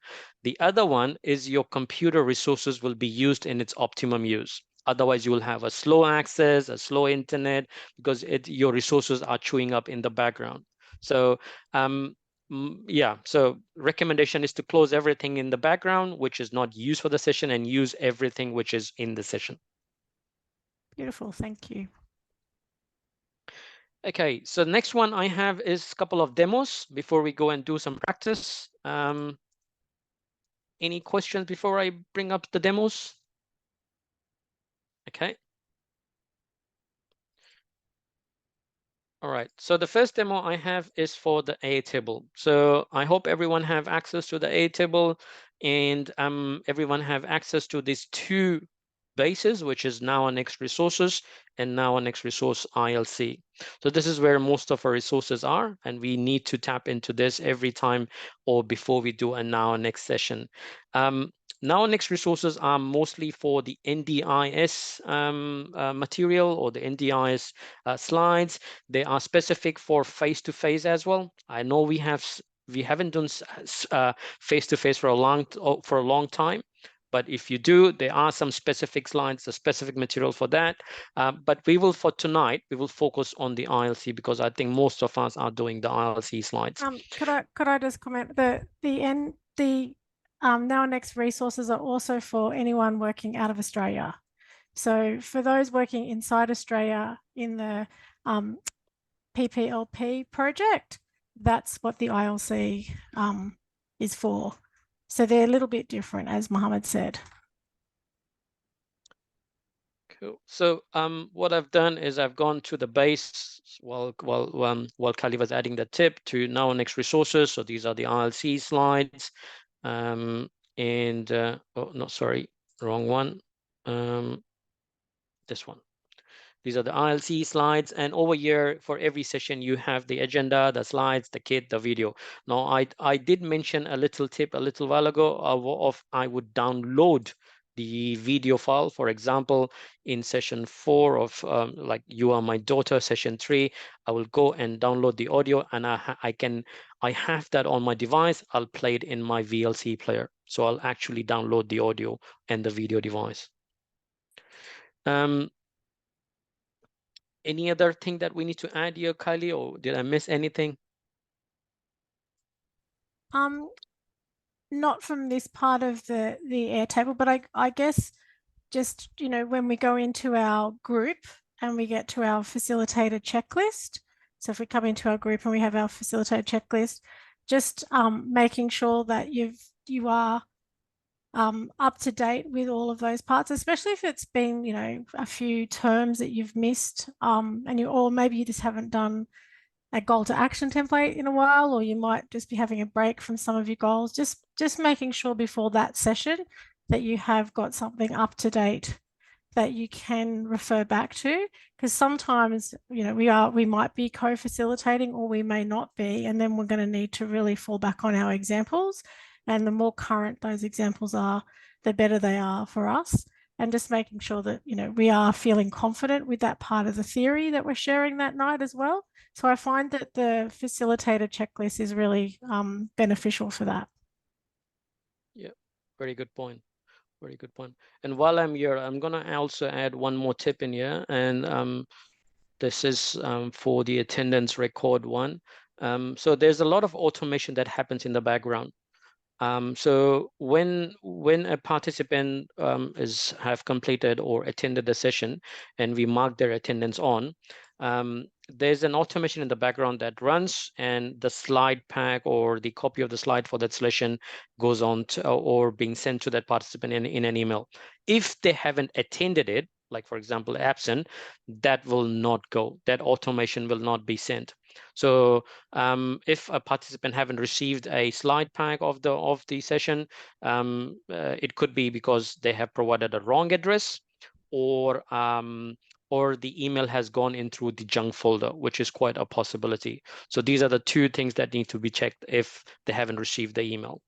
The other one is your computer resources will be used in its optimum use. Otherwise, you will have a slow access, a slow internet, because your resources are chewing up in the background. So yeah, so recommendation is to close everything in the background, which is not used for the session, and use everything which is in the session. Beautiful, thank you. Okay, so the next one I have is a couple of demos before we go and do some practice. Any questions before I bring up the demos? Okay. All right, so the first demo I have is for the Airtable. So I hope everyone have access to the Airtable, and everyone have access to these two bases, which is Now and Next Resources and Now and Next Resource ILC. So this is where most of our resources are, and we need to tap into this every time or before we do a Now and Next session. Now and Next Resources are mostly for the NDIS material or the NDIS slides. They are specific for face-to-face as well. I know we haven't done face-to-face for a long time. But if you do, there are some specific slides, a specific material for that. But for tonight, we will focus on the ILC because I think most of us are doing the ILC slides. Could I just comment that the Now and Next resources are also for anyone working out of Australia. So for those working inside Australia in the PPLP project, that's what the ILC is for. So they're a little bit different, as Mohammed said. Cool. So what I've done is I've gone to the base while Kali was adding the tip to Now and Next Resources. So these are the ILC slides. Oh no, sorry, wrong one. This one. These are the ILC slides, and over here for every session you have the agenda, the slides, the kit, the video. Now I did mention a little tip a little while ago of I would download the video file. For example, in session 4 of like You Are My Daughter, session 3, I will go and download the audio, and I have that on my device. I'll play it in my VLC player. So I'll actually download the audio and the video device. Any other thing that we need to add here, Kylie, or did I miss anything? Not from this part of the Airtable, but I guess just, you know, when we go into our group and we get to our facilitator checklist. So if we come into our group and we have our facilitator checklist, just making sure that you are up to date with all of those parts, especially if it's been, you know, a few terms that you've missed, or maybe you just haven't done a goal to action template in a while, or you might just be having a break from some of your goals. Just making sure before that session that you have got something up to date that you can refer back to, because sometimes, you know, we might be co-facilitating or we may not be, and then we're going to need to really fall back on our examples. And the more current those examples are, the better they are for us. and just making sure that, you know, we are feeling confident with that part of the theory that we're sharing that night as well. So I find that the facilitator checklist is really beneficial for that. Yeah, very good point. Very good point. And while I'm here, I'm going to also add one more tip in here. And this is for the attendance record one. So there's a lot of automation that happens in the background. So when a participant have completed or attended the session and we mark their attendance on, there's an automation in the background that runs, and the slide pack or the copy of the slide for that session goes on to, or being sent to that participant in an email. If they haven't attended it, like for example, absent, that will not go. That automation will not be sent. So if a participant haven't received a slide pack of the session, it could be because they have provided a wrong address, or the email has gone in through the junk folder, which is quite a possibility. So these are the two things that need to be checked if they haven't received the email.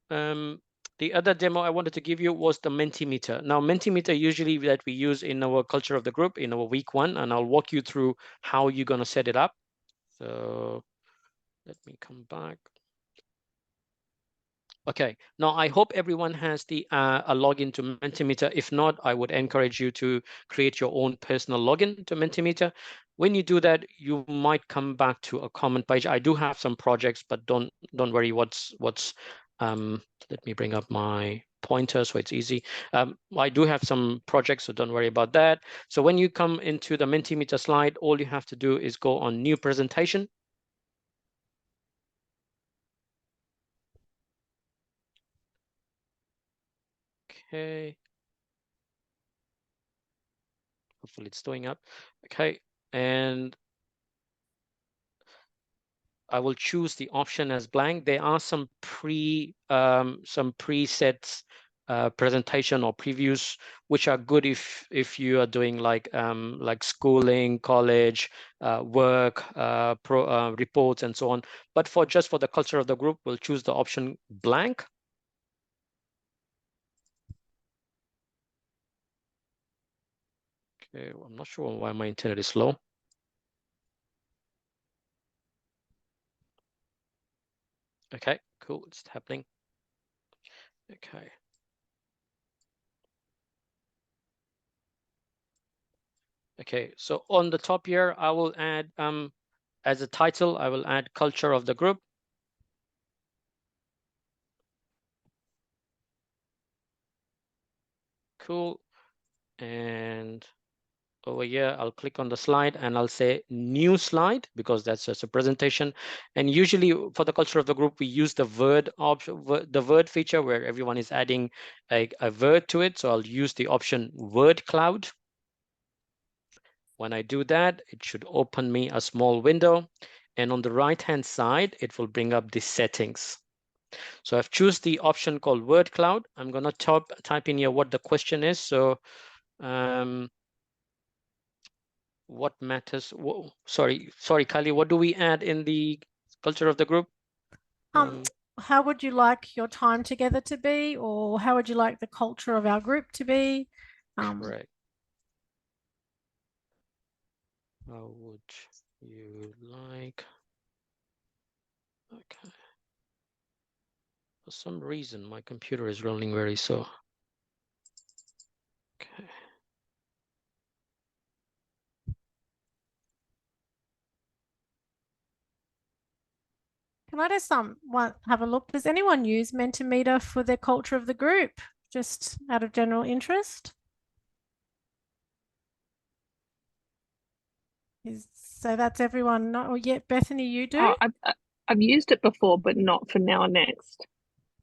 The other demo I wanted to give you was the Mentimeter. Now, Mentimeter usually that we use in our culture of the group in our week 1, and I'll walk you through how you're going to set it up. So let me come back. Okay, now I hope everyone has the a login to Mentimeter. If not, I would encourage you to create your own personal login to Mentimeter. When you do that, you might come back to a comment page. I do have some projects, but don't worry. Let me bring up my pointer so it's easy. I do have some projects, so don't worry about that. So when you come into the Mentimeter slide, all you have to do is go on New Presentation. Okay. Hopefully it's showing up. Okay, and I will choose the option as blank. There are some presets presentation or previews which are good if you are doing like schooling, college, work, reports, and so on. But for the culture of the group, we'll choose the option blank. Okay, well, I'm not sure why my internet is slow. Okay, cool, it's happening. Okay. Okay, so on the top here, I will add, as a title, I will add culture of the group. Cool. And over here, I'll click on the slide and I'll say new slide, because that's just a presentation. And usually for the culture of the group, we use the word option, the word feature, where everyone is adding a word to it. So I'll use the option word cloud. When I do that, it should open me a small window. And on the right-hand side, it will bring up the settings. So I've choose the option called word cloud. I'm going to type in here what the question is. So what matters? Whoa, sorry, Kylie, what do we add in the culture of the group? How would you like your time together to be, or how would you like the culture of our group to be? Correct. How would you like? Okay. For some reason, my computer is running very slow. Okay. Can I just have a look? Does anyone use Mentimeter for their culture of the group, just out of general interest? So that's everyone. Not yet. Bethany, you do? Oh, I've used it before, but not for Now and Next.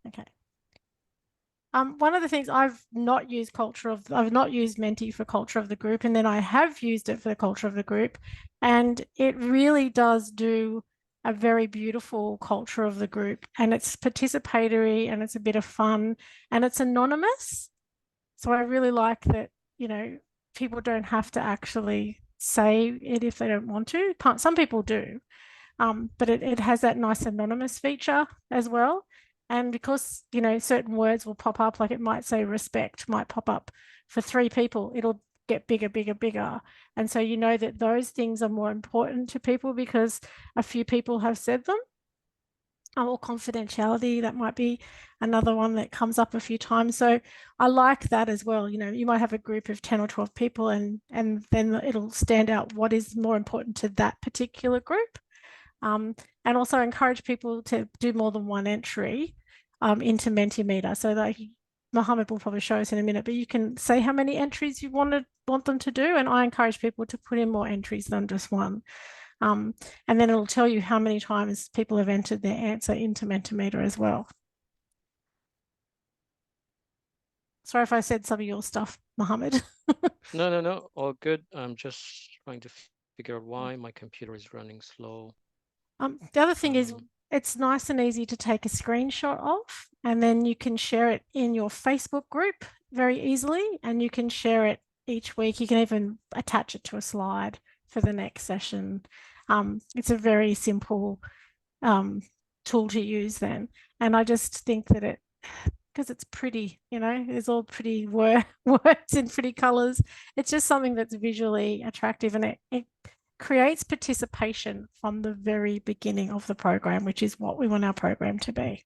Okay. One of the things I've not used Menti for culture of the group, and then I have used it for the culture of the group, and it really does do a very beautiful culture of the group, and it's participatory, and it's a bit of fun, and it's anonymous. So I really like that, you know, people don't have to actually say it if they don't want to. Some people do, but it has that nice anonymous feature as well. And because, you know, certain words will pop up, like it might say respect, might pop up for 3 people, it'll get bigger, bigger, bigger. And so you know that those things are more important to people because a few people have said them. Or confidentiality, that might be another one that comes up a few times. So I like that as well. You know, you might have a group of 10 or 12 people and then it'll stand out what is more important to that particular group. And also encourage people to do more than one entry into Mentimeter. So like Mohammed will probably show us in a minute, but you can say how many entries you want them to do. And I encourage people to put in more entries than just one. And then it'll tell you how many times people have entered their answer into Mentimeter as well. Sorry if I said some of your stuff, Mohammed. No, all good. I'm just trying to figure out why my computer is running slow. The other thing is it's nice and easy to take a screenshot of, and then you can share it in your Facebook group very easily, and you can share it each week. You can even attach it to a slide for the next session. It's a very simple tool to use then. And I just think that it, because it's pretty, you know, it's all pretty words in pretty colors. It's just something that's visually attractive, and it creates participation from the very beginning of the program, which is what we want our program to be.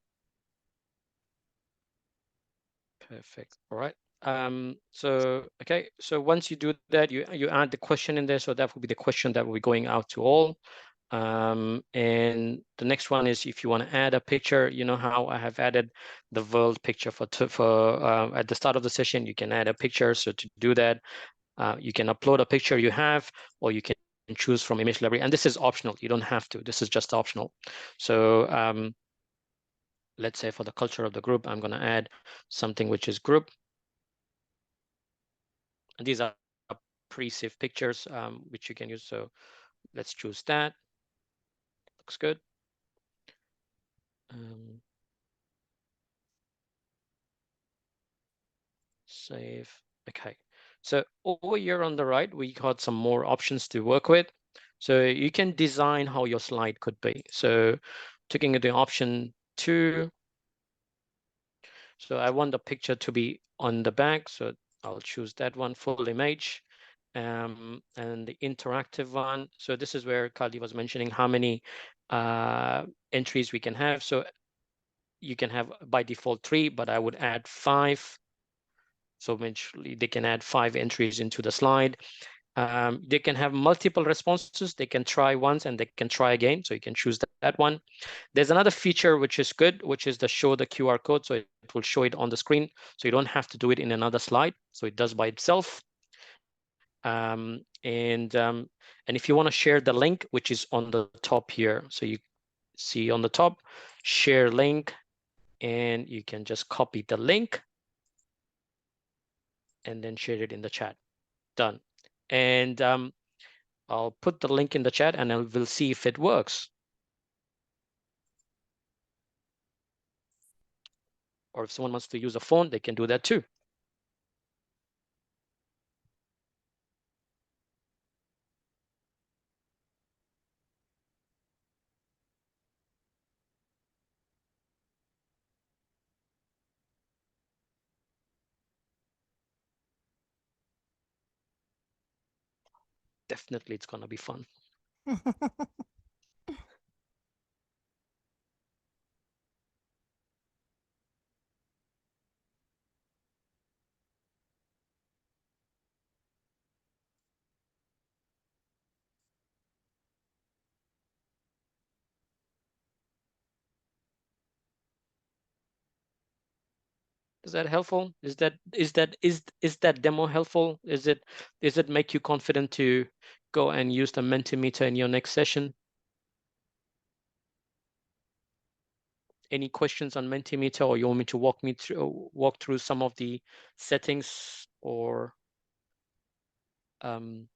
Perfect. All right. So once you do that, you add the question in there. So that will be the question that will be going out to all. And the next one is if you want to add a picture, you know how I have added the world picture for at the start of the session, you can add a picture. So to do that, you can upload a picture you have, or you can choose from image library. And this is optional. You don't have to. This is just optional. So let's say for the culture of the group, I'm going to add something which is group. And these are pre-saved pictures which you can use. So let's choose that. Looks good. Save. Okay. So over here on the right, we got some more options to work with. So you can design how your slide could be. So taking the option 2. So I want the picture to be on the back. So I'll choose that one, full image. And the interactive one. So this is where Kali was mentioning how many entries we can have. So you can have by default 3, but I would add 5. So eventually they can add 5 entries into the slide. They can have multiple responses. They can try once and they can try again. So you can choose that one. There's another feature which is good, which is the show the QR code. So it will show it on the screen. So you don't have to do it in another slide. So it does by itself. And if you want to share the link, which is on the top here, so you see on the top, share link, and you can just copy the link and then share it in the chat. Done. And I'll put the link in the chat and we'll see if it works. Or if someone wants to use a phone, they can do that too. Definitely, it's going to be fun. Is that helpful? Is that demo helpful? Is it make you confident to go and use the Mentimeter in your next session? Any questions on Mentimeter, or you want me to walk through some of the settings? Or the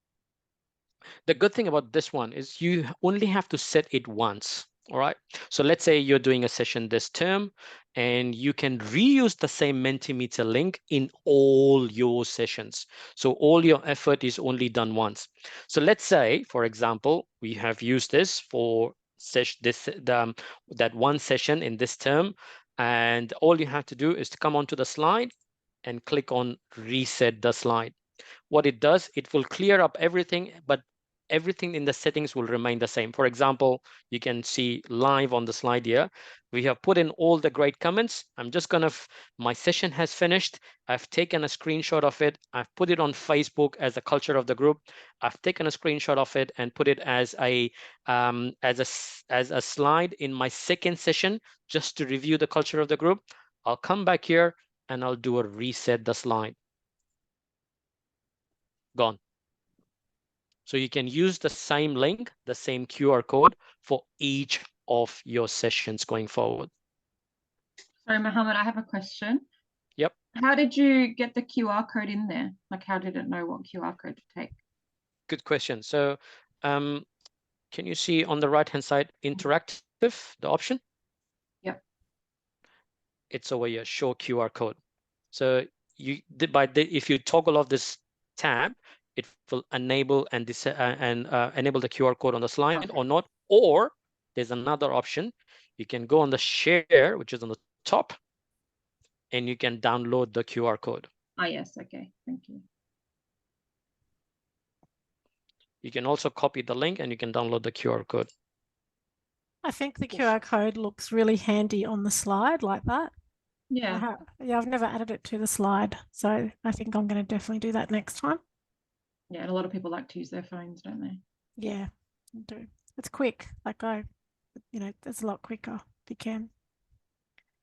good thing about this one is you only have to set it once. All right. So let's say you're doing a session this term and you can reuse the same Mentimeter link in all your sessions. So all your effort is only done once. So let's say, for example, we have used this for that one session in this term. And all you have to do is to come onto the slide and click on reset the slide. What it does, it will clear up everything, but everything in the settings will remain the same. For example, you can see live on the slide here, we have put in all the great comments. I'm just gonna, my session has finished. I've taken a screenshot of it. I've put it on Facebook as a culture of the group. I've taken a screenshot of it and put it as a slide in my second session, just to review the culture of the group. I'll come back here and I'll do a reset the slide. Gone. So you can use the same link, the same QR code for each of your sessions going forward. Sorry, Mohammed, I have a question. Yep. How did you get the QR code in there? Like, how did it know what QR code to take? Good question. So can you see on the right-hand side, interactive, the option? Yep. It's over here, show QR code. So if you toggle off this tab, it will enable and enable the QR code on the slide or not. Or there's another option. You can go on the share, which is on the top, and you can download the QR code. Ah, yes. Okay. Thank you. You can also copy the link and you can download the QR code. I think the QR code looks really handy on the slide like that. Yeah. Yeah, I've never added it to the slide, so I think I'm going to definitely do that next time. Yeah, and a lot of people like to use their phones, don't they? Yeah, I do. It's quick. Like it's a lot quicker if you can.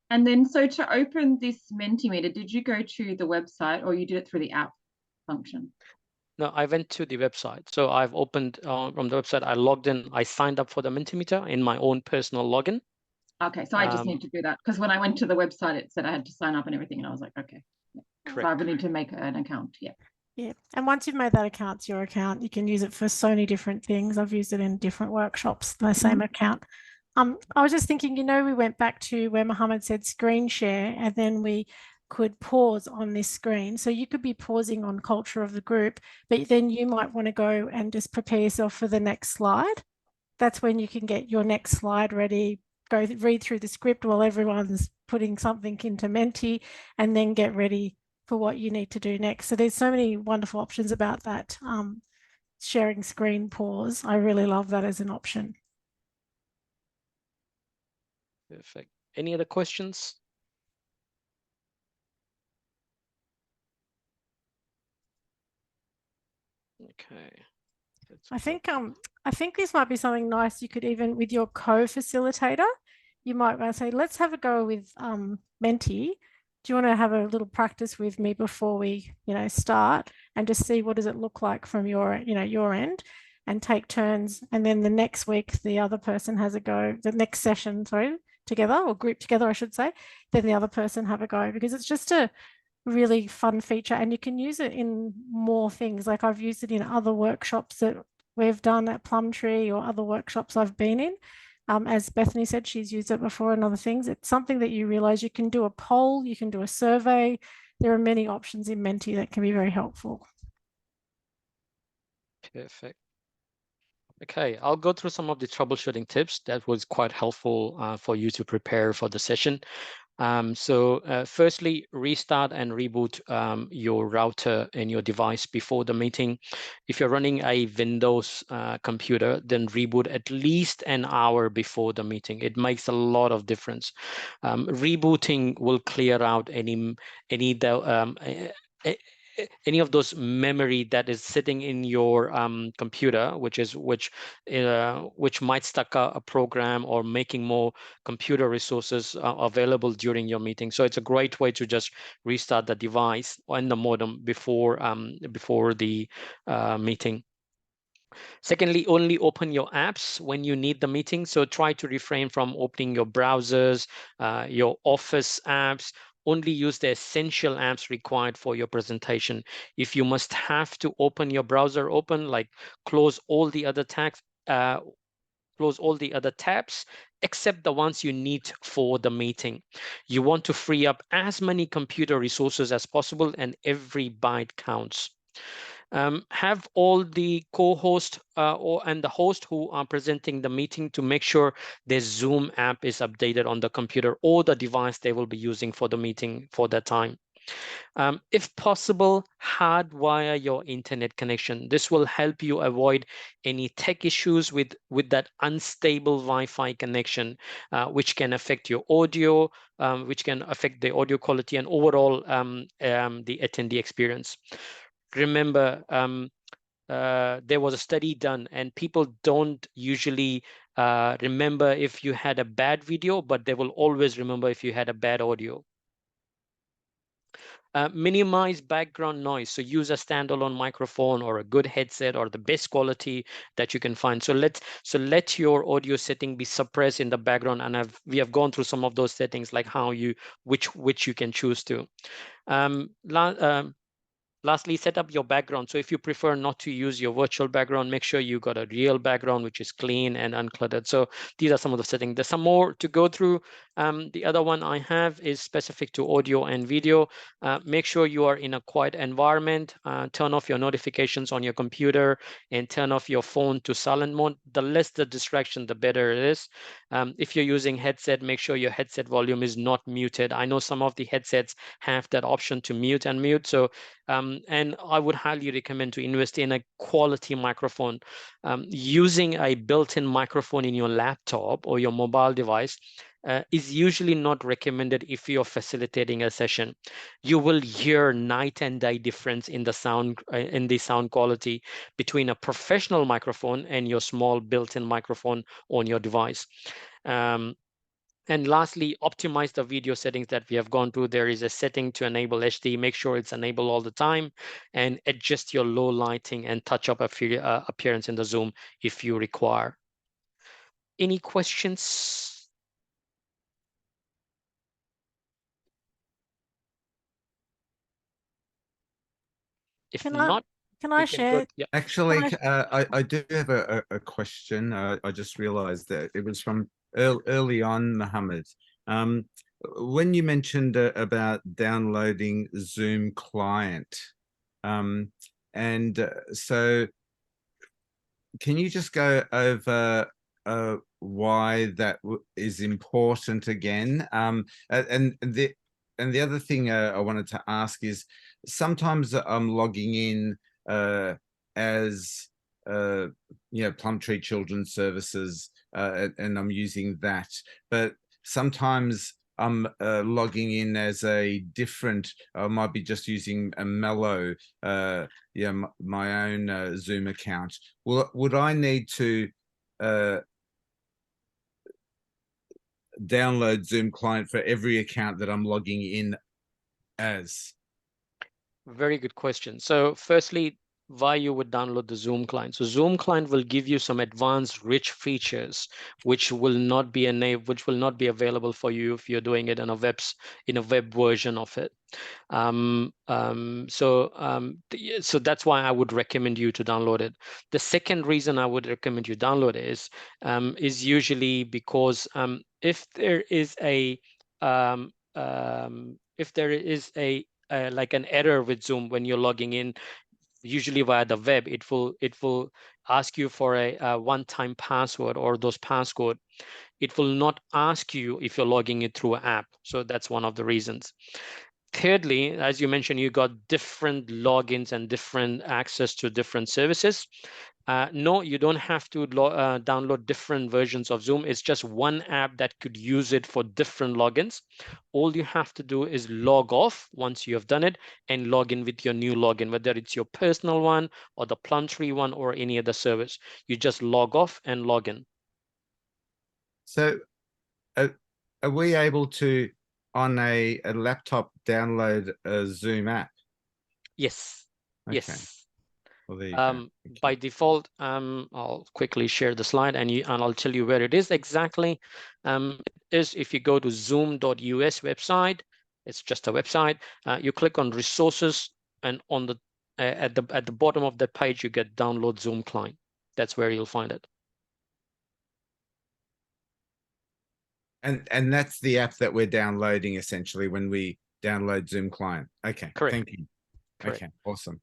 And then, so to open this Mentimeter, did you go to the website or you did it through the app function? No, I went to the website. So I've opened from the website, I logged in, I signed up for the Mentimeter in my own personal login. Okay, so I just need to do that because when I went to the website, it said I had to sign up and everything. And I was like, okay. Correct. So I need to make an account. Yeah. Yeah. And once you've made that account, it's your account. You can use it for so many different things. I've used it in different workshops, the same account. I was just thinking, we went back to where Mohammed said screen share, and then we could pause on this screen. So you could be pausing on culture of the group, but then you might want to go and just prepare yourself for the next slide. That's when you can get your next slide ready, go read through the script while everyone's putting something into Menti, and then get ready for what you need to do next. So there's so many wonderful options about that sharing screen pause. I really love that as an option. Perfect. Any other questions? Okay. I think this might be something nice. You could even, with your co-facilitator, you might want to say, let's have a go with Menti. Do you want to have a little practice with me before we, start, and just see what does it look like from your end, and take turns. And then the next week, the other person has a go, the next session, together, or group together, I should say, then the other person have a go, because it's just a really fun feature, and you can use it in more things. Like I've used it in other workshops that we've done at Plumtree or other workshops I've been in. As Bethany said, she's used it before in other things. It's something that you realize you can do a poll, you can do a survey. There are many options in Menti that can be very helpful. Perfect. Okay, I'll go through some of the troubleshooting tips that was quite helpful for you to prepare for the session. Firstly, restart and reboot your router and your device before the meeting. If you're running a Windows computer, then reboot at least an hour before the meeting. It makes a lot of difference. Rebooting will clear out any of those memory that is sitting in your computer, which might stuck a program or making more computer resources available during your meeting. So it's a great way to just restart the device and the modem before the meeting. Secondly, only open your apps when you need the meeting. So try to refrain from opening your browsers, your Office apps. Only use the essential apps required for your presentation. If you must have to open your browser like close all the other tabs, except the ones you need for the meeting. You want to free up as many computer resources as possible, and every byte counts. Have all the co-host and the host who are presenting the meeting to make sure their Zoom app is updated on the computer or the device they will be using for the meeting for that time. If possible, hardwire your internet connection. This will help you avoid any tech issues with that unstable Wi-Fi connection, which can affect your audio, which can affect the audio quality and overall the attendee experience. Remember, there was a study done, and people don't usually remember if you had a bad video, but they will always remember if you had a bad audio. Minimize background noise. So use a standalone microphone or a good headset or the best quality that you can find. So let your audio setting be suppressed in the background. And we have gone through some of those settings, like how you which you can choose to. Lastly, set up your background. So if you prefer not to use your virtual background, make sure you got a real background, which is clean and uncluttered. So these are some of the settings. There's some more to go through. The other one I have is specific to audio and video. Make sure you are in a quiet environment. Turn off your notifications on your computer and turn off your phone to silent mode. The less the distraction, the better it is. If you're using headset, make sure your headset volume is not muted. I know some of the headsets have that option to mute and mute. So and I would highly recommend to invest in a quality microphone. Using a built-in microphone in your laptop or your mobile device is usually not recommended if you're facilitating a session. You will hear night and day difference in the sound quality between a professional microphone and your small built-in microphone on your device. And lastly, optimize the video settings that we have gone through. There is a setting to enable HD. Make sure it's enabled all the time, and adjust your low lighting and touch-up appearance in the Zoom if you require. Any questions? If not, can I share? Yeah. Actually, I do have a question. I just realized that it was from early on, Mohammed. When you mentioned about downloading Zoom client, so can you just go over why that is important again? And the other thing I wanted to ask is, sometimes I'm logging in as Plumtree Children's Services, and I'm using that, but sometimes I'm logging in as a different, I might be just using a Mellow, my own Zoom account. Would I need to download Zoom client for every account that I'm logging in as? Very good question. So firstly, why you would download the Zoom client. So Zoom client will give you some advanced rich features which will not be available for you if you're doing it in a web version of it. So that's why I would recommend you to download it. The second reason I would recommend you download it is usually because if there is like an error with Zoom when you're logging in, usually via the web, it will ask you for a one-time password or those passcode. It will not ask you if you're logging it through an app. So that's one of the reasons. Thirdly, as you mentioned, you got different logins and different access to different services. No, you don't have to download different versions of Zoom. It's just one app that could use it for different logins. All you have to do is log off once you have done it and log in with your new login, whether it's your personal one or the Plumtree one or any other service. You just log off and log in. So are we able to, on a laptop, download a Zoom app? Yes. Okay. Yes. Well, there you go. By default, I'll quickly share the slide and I'll tell you where it is exactly. It is, if you go to zoom.us website, it's just a website. You click on resources, and on the at the bottom of that page you get download Zoom client. That's where you'll find it. And that's the app that we're downloading essentially when we download Zoom client. Okay. Correct. Thank you. Correct. Okay. Awesome.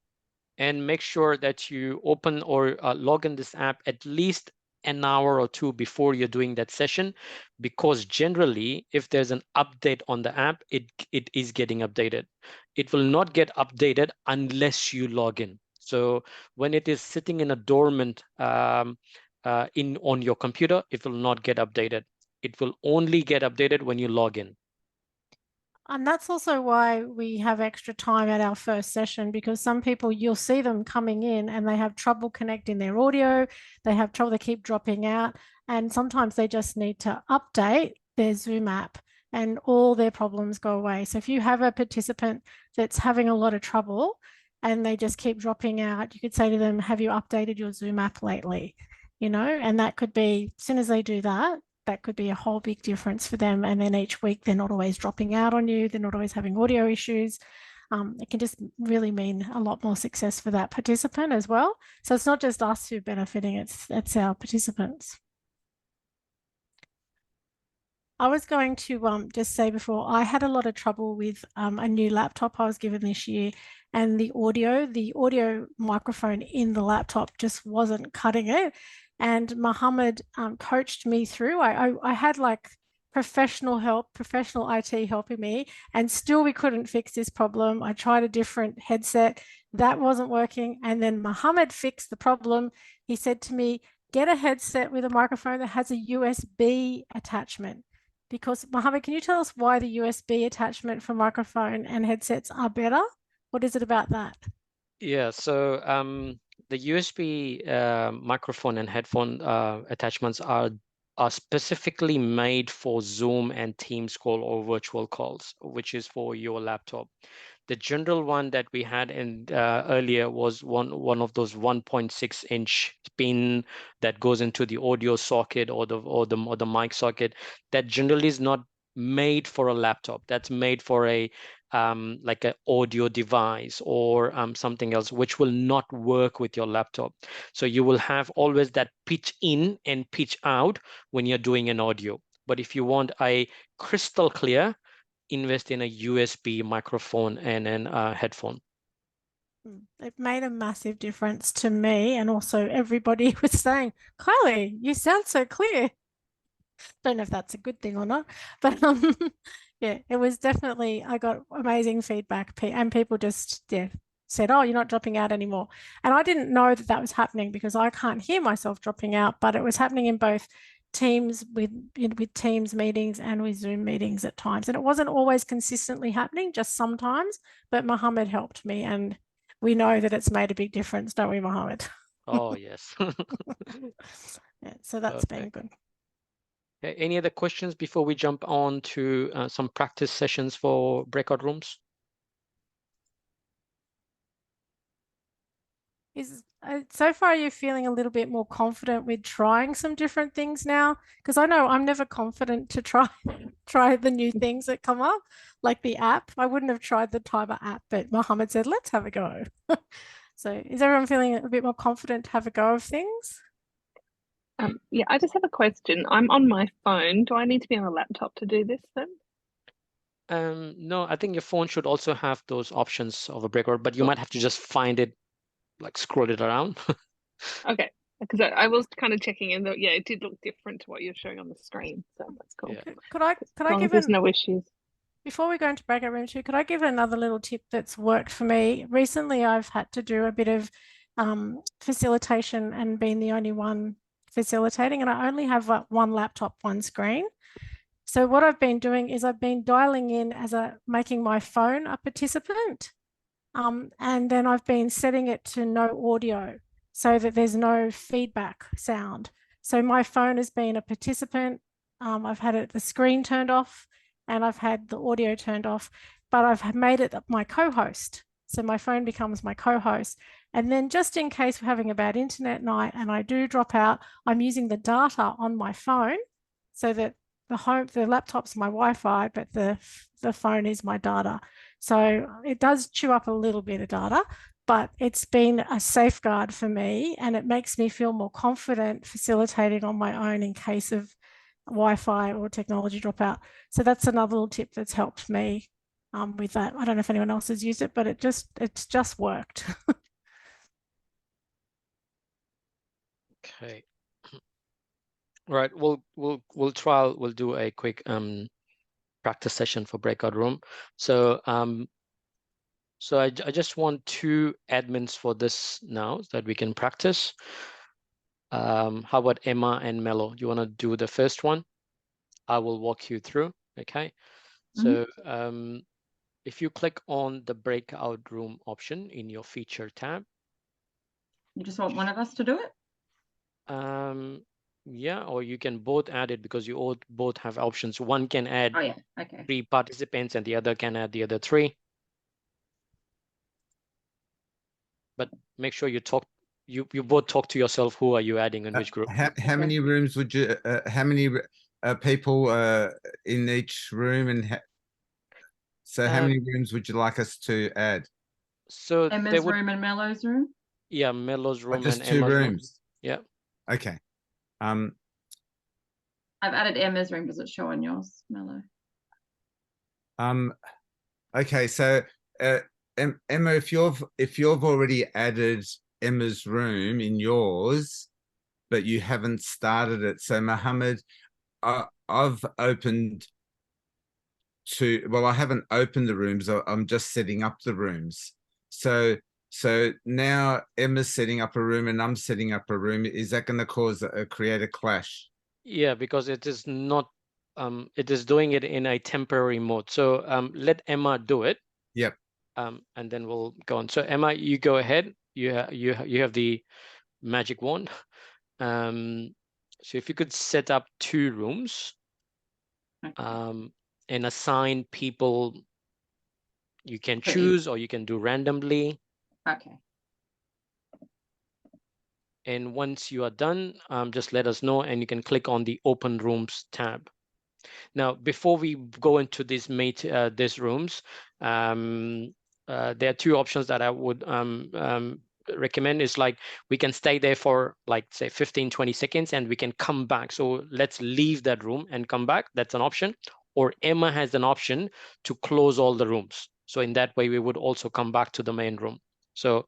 and make sure that you open or log in this app at least an hour or two before you're doing that session, because generally if there's an update on the app, it is getting updated. It will not get updated unless you log in. So when it is sitting in a dormant on your computer, it will not get updated. It will only get updated when you log in. And that's also why we have extra time at our first session, because some people, you'll see them coming in and they have trouble connecting their audio, they have trouble, they keep dropping out, and sometimes they just need to update their Zoom app and all their problems go away. So if you have a participant that's having a lot of trouble and they just keep dropping out, you could say to them, have you updated your Zoom app lately? You know, and that could be, as soon as they do that, that could be a whole big difference for them. And then each week they're not always dropping out on you, they're not always having audio issues. It can just really mean a lot more success for that participant as well. So it's not just us who are benefiting, it's our participants. I was going to just say before, I had a lot of trouble with a new laptop I was given this year, and the audio microphone in the laptop just wasn't cutting it. And Mohammed coached me through. I had like professional help, professional IT helping me, and still we couldn't fix this problem. I tried a different headset, that wasn't working. And then Mohammed fixed the problem. He said to me, get a headset with a microphone that has a USB attachment. Because Mohammed, can you tell us why the USB attachment for microphone and headsets are better? What is it about that? Yeah, so the USB microphone and headphone attachments are specifically made for Zoom and Teams call or virtual calls, which is for your laptop. The general one that we had in earlier was one of those 1.6-inch pin that goes into the audio socket or the mic socket. That generally is not made for a laptop. That's made for a like an audio device or something else, which will not work with your laptop. So you will have always that pitch in and pitch out when you're doing an audio. But if you want a crystal clear, invest in a USB microphone and an headphone. It made a massive difference to me, and also everybody was saying, Kylie, you sound so clear. Don't know if that's a good thing or not, but yeah, it was definitely, I got amazing feedback, and people just said, oh, you're not dropping out anymore. And I didn't know that that was happening because I can't hear myself dropping out, but it was happening in both Teams with Teams meetings and with Zoom meetings at times. And it wasn't always consistently happening, just sometimes, but Mohammed helped me, and we know that it's made a big difference, don't we, Mohammed? Oh, yes. Yeah, so that's been good. Okay, any other questions before we jump on to some practice sessions for breakout rooms? So far you're feeling a little bit more confident with trying some different things now? Because I know I'm never confident to try the new things that come up, like the app. I wouldn't have tried the timer app, but Mohammed said, let's have a go. So is everyone feeling a bit more confident to have a go of things? Yeah, I just have a question. I'm on my phone. Do I need to be on a laptop to do this then? No, I think your phone should also have those options of a breakout, but you might have to just find it, like scroll it around. Okay, because I was kind of checking in that, yeah, it did look different to what you're showing on the screen, so that's cool. Yeah. Could I give there's no issues. Before we go into breakout room 2, could I give another little tip that's worked for me? Recently, I've had to do a bit of facilitation and been the only one facilitating, and I only have one laptop, one screen. So what I've been doing is I've been dialing in as making my phone a participant. And then I've been setting it to no audio so that there's no feedback sound. So my phone has been a participant. I've had the screen turned off and I've had the audio turned off, but I've made it my co-host. So my phone becomes my co-host. And then just in case we're having a bad internet night and I do drop out, I'm using the data on my phone so that the laptop's my Wi-Fi, but the phone is my data. So it does chew up a little bit of data, but it's been a safeguard for me, and it makes me feel more confident facilitating on my own in case of Wi-Fi or technology dropout. So that's another little tip that's helped me with that. I don't know if anyone else has used it, but it's just worked. Okay. Right. We'll try. We'll do a quick practice session for breakout room. So so I just want 2 admins for this now so that we can practice. How about Emma and Mello? Do you want to do the first one? I will walk you through. Okay. So if you click on the breakout room option in your feature tab. You just want one of us to do it? Yeah, or you can both add it because you all both have options. One can add Oh yeah, okay. 3 participants and the other can add the other 3. But make sure you talk. You both talk to yourself. Who are you adding in which group? How many rooms would you? How many people in each room, and so how many rooms would you like us to add? So Emma's room and Mello's room. Yeah, Mello's room just and 2 Emma's rooms. Room. Yeah. Okay. I've added Emma's room. Does it show on yours, Mello? Okay, so Emma, if you've already added Emma's room in yours, but you haven't started it, so Mohammed, I've opened I haven't opened the rooms. I'm just setting up the rooms. So now Emma's setting up a room and I'm setting up a room. Is that going to create a clash? Yeah, because it is not. It is doing it in a temporary mode. So let Emma do it. Yep. And then we'll go on. So Emma, you go ahead. You have the magic wand. So if you could set up 2 rooms, Okay. and assign people, you can choose or you can do randomly. Okay. And once you are done, just let us know and you can click on the Open Rooms tab. Now, before we go into these rooms, there are 2 options that I would recommend. Is like we can stay there for like say 15-20 seconds and we can come back. So let's leave that room and come back. That's an option. Or Emma has an option to close all the rooms. So in that way, we would also come back to the main room. So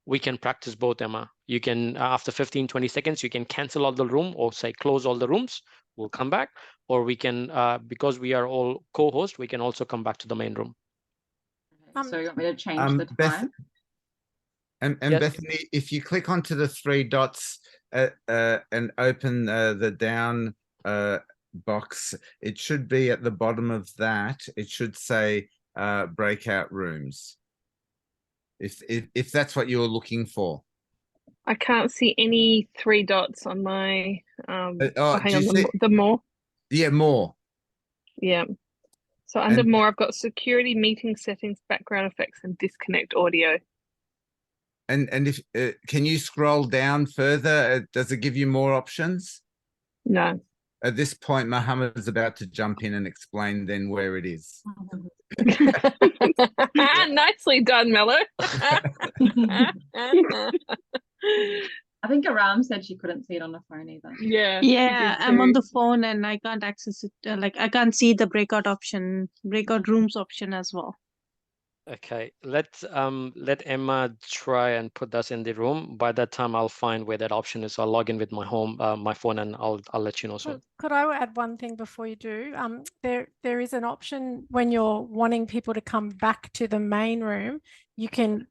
we can practice both, Emma. You can, after 15-20 seconds, you can cancel all the room or say close all the rooms. We'll come back. Or we can, because we are all co-hosts, we can also come back to the main room. So you want me to change the time? And Yes. Bethany, if you click onto the 3 dots and open the down box, it should be at the bottom of that. It should say breakout rooms. If that's what you're looking for. I can't see any 3 dots on my hang on, the more. Yeah, more. Yeah. So under more, I've got security, meeting settings, background effects, and disconnect audio. And if can you scroll down further? Does it give you more options? No. At this point, Mohammed is about to jump in and explain then where it is. Nicely done, Mello. I think Aram said she couldn't see it on the phone either. Yeah. Yeah, I'm on the phone and I can't access it. Like I can't see the breakout rooms option as well. Okay, let Emma try and put us in the room. By that time, I'll find where that option is. I'll log in with my phone, and I'll let you know soon. Could I add one thing before you do? There is an option when you're wanting people to come back to the main room. You can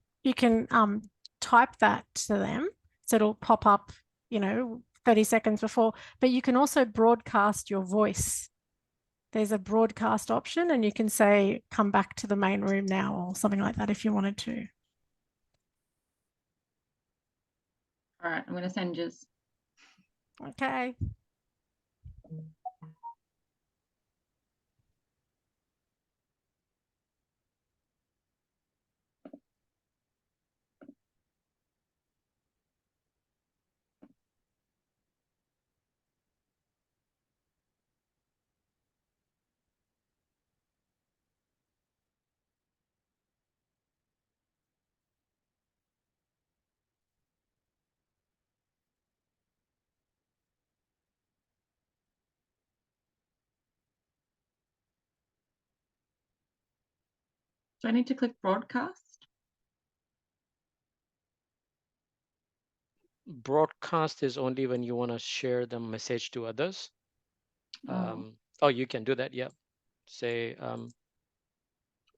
type that to them, so it'll pop up, 30 seconds before. But you can also broadcast your voice. There's a broadcast option and you can say, come back to the main room now or something like that if you wanted to. All right, I'm going to send you. Okay. Do I need to click broadcast? Broadcast is only when you want to share the message to others. Oh, you can do that. Yeah. Say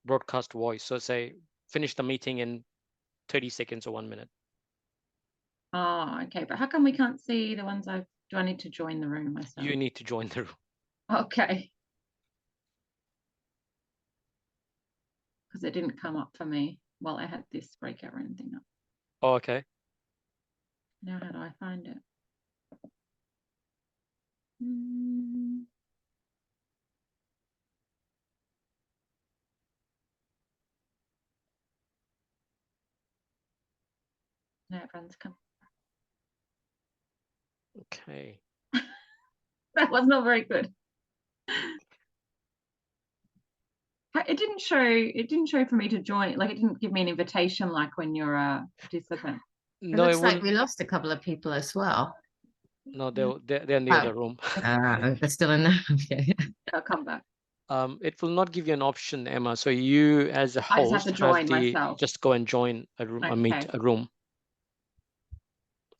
broadcast voice. So say finish the meeting in 30 seconds or 1 minute. Oh, okay. But how come we can't see the ones do I need to join the room myself? You need to join the room. Okay. Because it didn't come up for me while I had this breakout room thing up. Oh, okay. Now how do I find it? No, everyone's come. Okay. That was not very good. It didn't show for me to join. Like, it didn't give me an invitation like when you're a participant. It looks like we lost a couple of people as well. No, they're in the other room. They're still in there. Okay. I'll come back. It will not give you an option, Emma. So you, as a host, I just have to join myself. Just go and join a room, a room.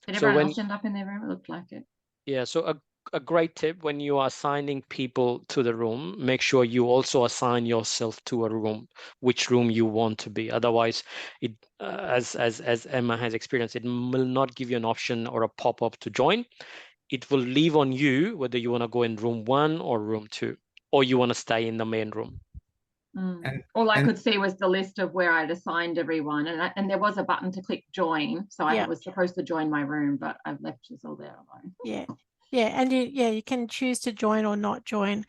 Did everyone else end up in their room? It looked like it. Yeah. So a great tip when you are assigning people to the room, make sure you also assign yourself to a room, which room you want to be. Otherwise, it as Emma has experienced, it will not give you an option or a pop-up to join. It will leave on you whether you want to go in room 1 or room 2, or you want to stay in the main room. All I could see was the list of where I'd assigned everyone, and there was a button to click join, so I was supposed to join my room, but I've left us all there alone. And you can choose to join or not join.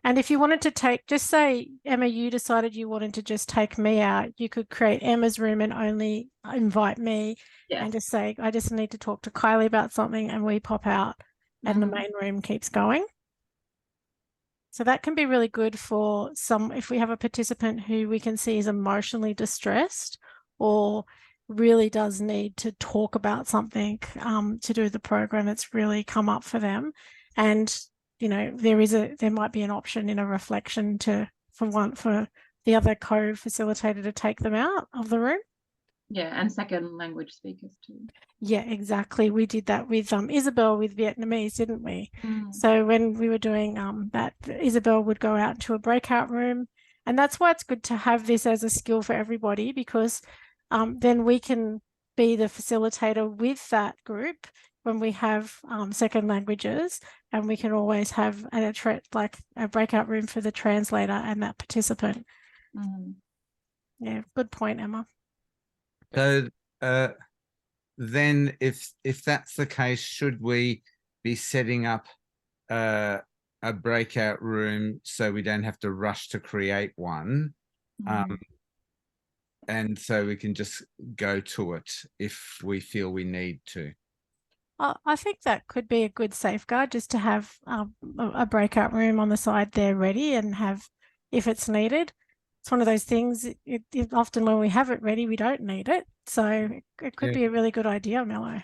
And if you wanted to just say, Emma, you decided you wanted to just take me out, you could create Emma's room and only invite me, and just say, I just need to talk to Kylie about something, and we pop out and the main room keeps going. So that can be really good for if we have a participant who we can see is emotionally distressed or really does need to talk about something to do the program that's really come up for them. And, you know, there might be an option in a reflection for the other co-facilitator to take them out of the room. Yeah, and second language speakers too. Yeah, exactly. We did that with Isabel with Vietnamese, didn't we? So when we were doing that, Isabel would go out to a breakout room. And that's why it's good to have this as a skill for everybody, because then we can be the facilitator with that group when we have second languages, and we can always have a breakout room for the translator and that participant. Yeah, good point, Emma. So then if that's the case, should we be setting up a breakout room so we don't have to rush to create one? And so we can just go to it if we feel we need to. I think that could be a good safeguard, just to have a breakout room on the side there ready and have, if it's needed. It's one of those things, often when we have it ready, we don't need it. So it could be a really good idea, Mello.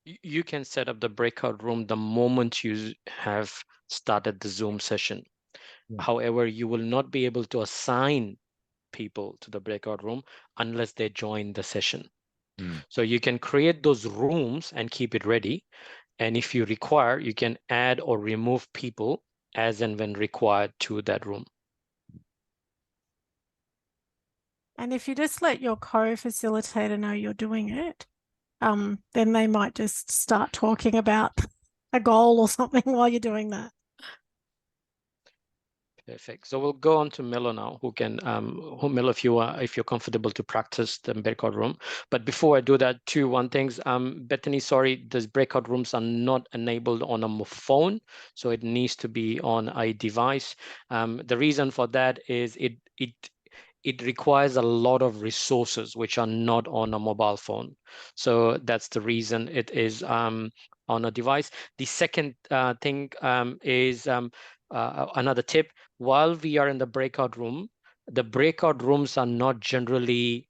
You can set up the breakout room the moment you have started the Zoom session. However, you will not be able to assign people to the breakout room unless they join the session. So you can create those rooms and keep it ready. And if you require, you can add or remove people as and when required to that room. And if you just let your co-facilitator know you're doing it, then they might just start talking about a goal or something while you're doing that. Perfect. So we'll go on to Milo now, who can, Milo, if you're comfortable to practice the breakout room. But before I do that, one things. Bethany, sorry, these breakout rooms are not enabled on a phone, so it needs to be on a device. The reason for that is it requires a lot of resources which are not on a mobile phone. So that's the reason it is on a device. The second thing is another tip. While we are in the breakout room, the breakout rooms are not generally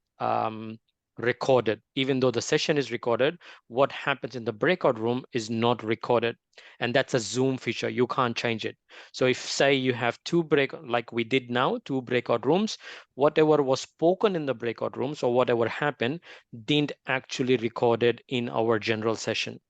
recorded. Even though the session is recorded, what happens in the breakout room is not recorded. And that's a Zoom feature. You can't change it. So if, say, you have like we did now, 2 breakout rooms, whatever was spoken in the breakout rooms or whatever happened didn't actually recorded in our general session.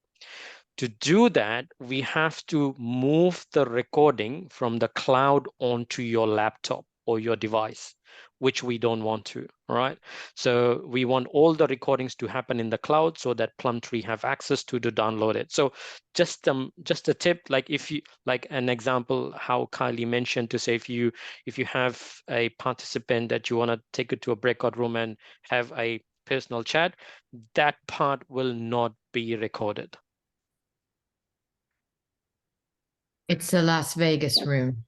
To do that, we have to move the recording from the cloud onto your laptop or your device, which we don't want to, all right? So we want all the recordings to happen in the cloud so that Plumtree have access to download it. So just a tip, like if you, like an example, how Kylie mentioned, to say if you have a participant that you want to take it to a breakout room and have a personal chat, that part will not be recorded. It's a Las Vegas room.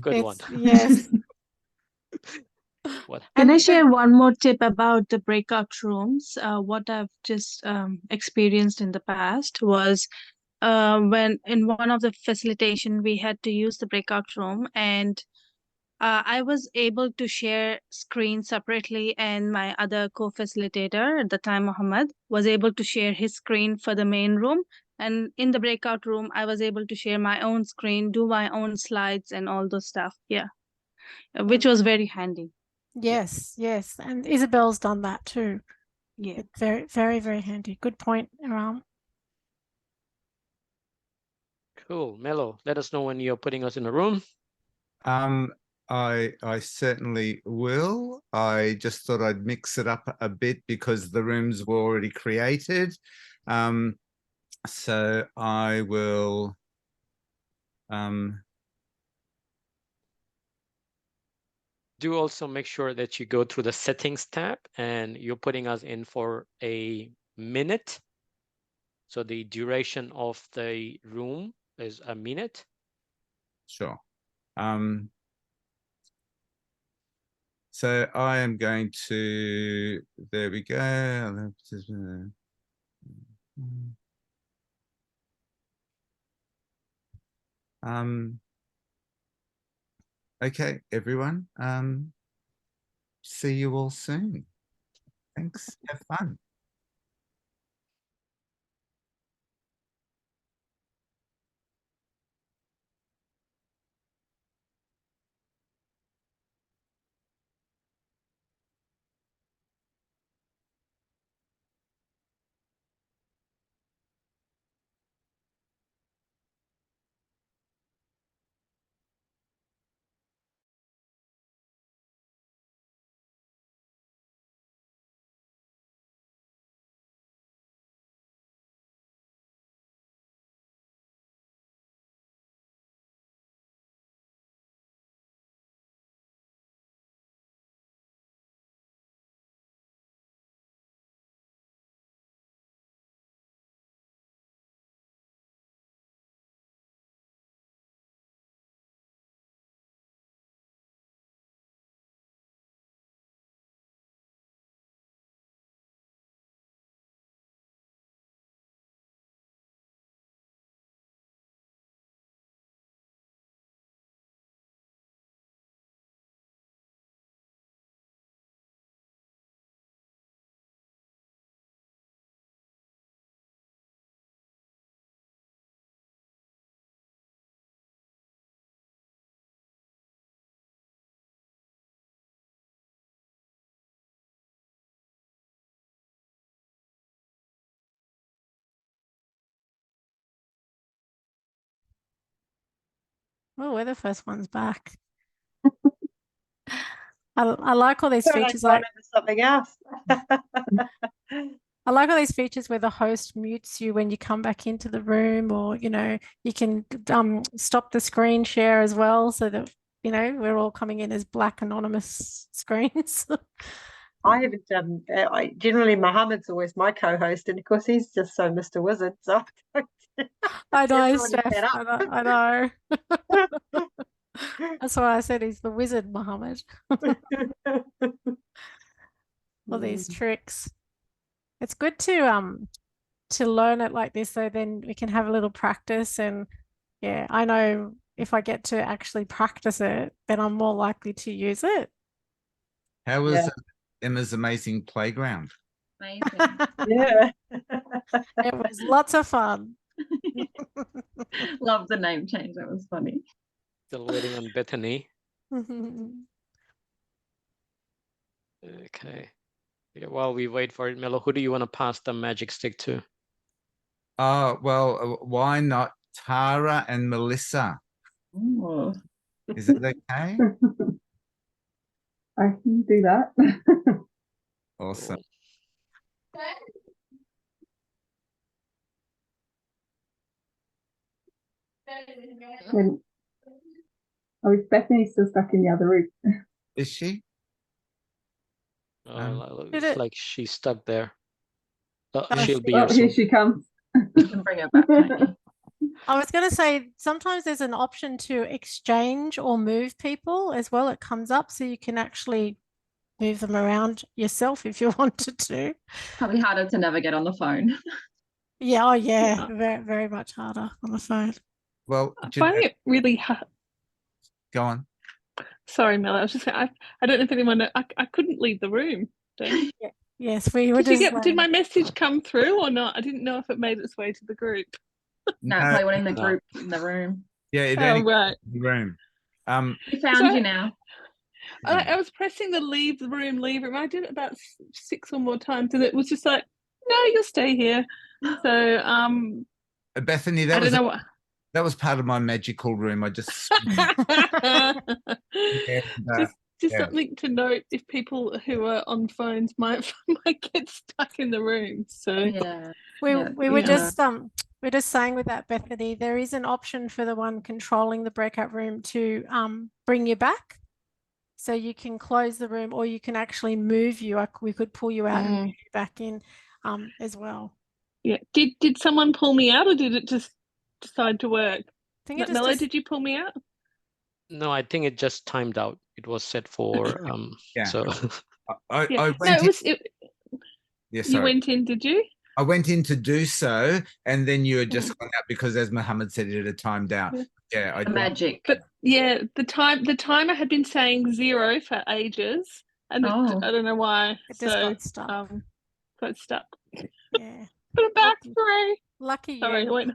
Good one. Yes. What? Can I share one more tip about the breakout rooms? What I've just experienced in the past was when in one of the facilitation, we had to use the breakout room, and I was able to share screen separately, and my other co-facilitator at the time, Mohammed, was able to share his screen for the main room. And in the breakout room, I was able to share my own screen, do my own slides and all those stuff. Yeah, which was very handy. Yes, yes. And Isabel's done that too. Yeah. It's very, very, very handy. Good point, Aram. Cool. Mello, let us know when you're putting us in a room. I certainly will. I just thought I'd mix it up a bit because the rooms were already created. So I will do also make sure that you go through the settings tab and you're putting us in for a minute. So the duration of the room is a minute. Sure. So I am going to, there we go. Okay, everyone. See you all soon. Thanks. Have fun. Oh, we're the first ones back. I like all these features. Like something else. I like all these features where the host mutes you when you come back into the room, or you can stop the screen share as well, so that we're all coming in as black anonymous screens. I haven't I generally Mohammed's always my co-host, and of course he's just so Mr. Wizard. So I know, Steph. I know. That's why I said he's the wizard, Mohammed. All these tricks. It's good to learn it like this, so then we can have a little practice. And yeah, I know if I get to actually practice it, then I'm more likely to use it. How was Emma's amazing playground? Amazing. Yeah. It was lots of fun. Love the name change. That was funny. Still waiting on Bethany. Okay. While we wait for it, Melo, who do you want to pass the magic stick to? Well, why not Tara and Melissa? Oh. Is it okay? I can do that. Awesome. Oh, is Bethany still stuck in the other room? Is she? It's like she's stuck there. She'll be here here soon. she comes. You can bring her back, Tony. I was going to say, sometimes there's an option to exchange or move people as well. It comes up so you can actually move them around yourself if you wanted to. Probably harder to navigate on the phone. Yeah, oh yeah, very, very much harder on the phone. Well, I find it really hard. Go on. Sorry, Mel. I was just saying, I don't know if anyone. I couldn't leave the room. Yes, we were just. Did my message come through or not? I didn't know if it made its way to the group. No, probably one in the group in the room. Yeah, it Oh, only right. in the room. We found you now. I was pressing the leave the room. I did it about 6 or more times, and it was just like, no, you'll stay here. So, Bethany, I don't know what. that was part of my magical room. I just Just something to note if people who are on phones might get stuck in the room. So yeah, we were just we're just saying with that, Bethany, there is an option for the one controlling the breakout room to bring you back. So you can close the room, or you can actually move you. We could pull you out and move you back in as well. Yeah. Did someone pull me out, or did it just decide to work? I think it Mello, did you pull me out? No, I think it just timed out. It was set for so I No, went you went in, did you? I went in to do so, and then you had just gone out because, as Mohammed said, it had timed out. Yeah, I magic. But yeah, the timer had been saying 0 for ages, and I don't know why. It just got stuck. Got stuck. Yeah. Put it back, Ray. Lucky you. Sorry, wait.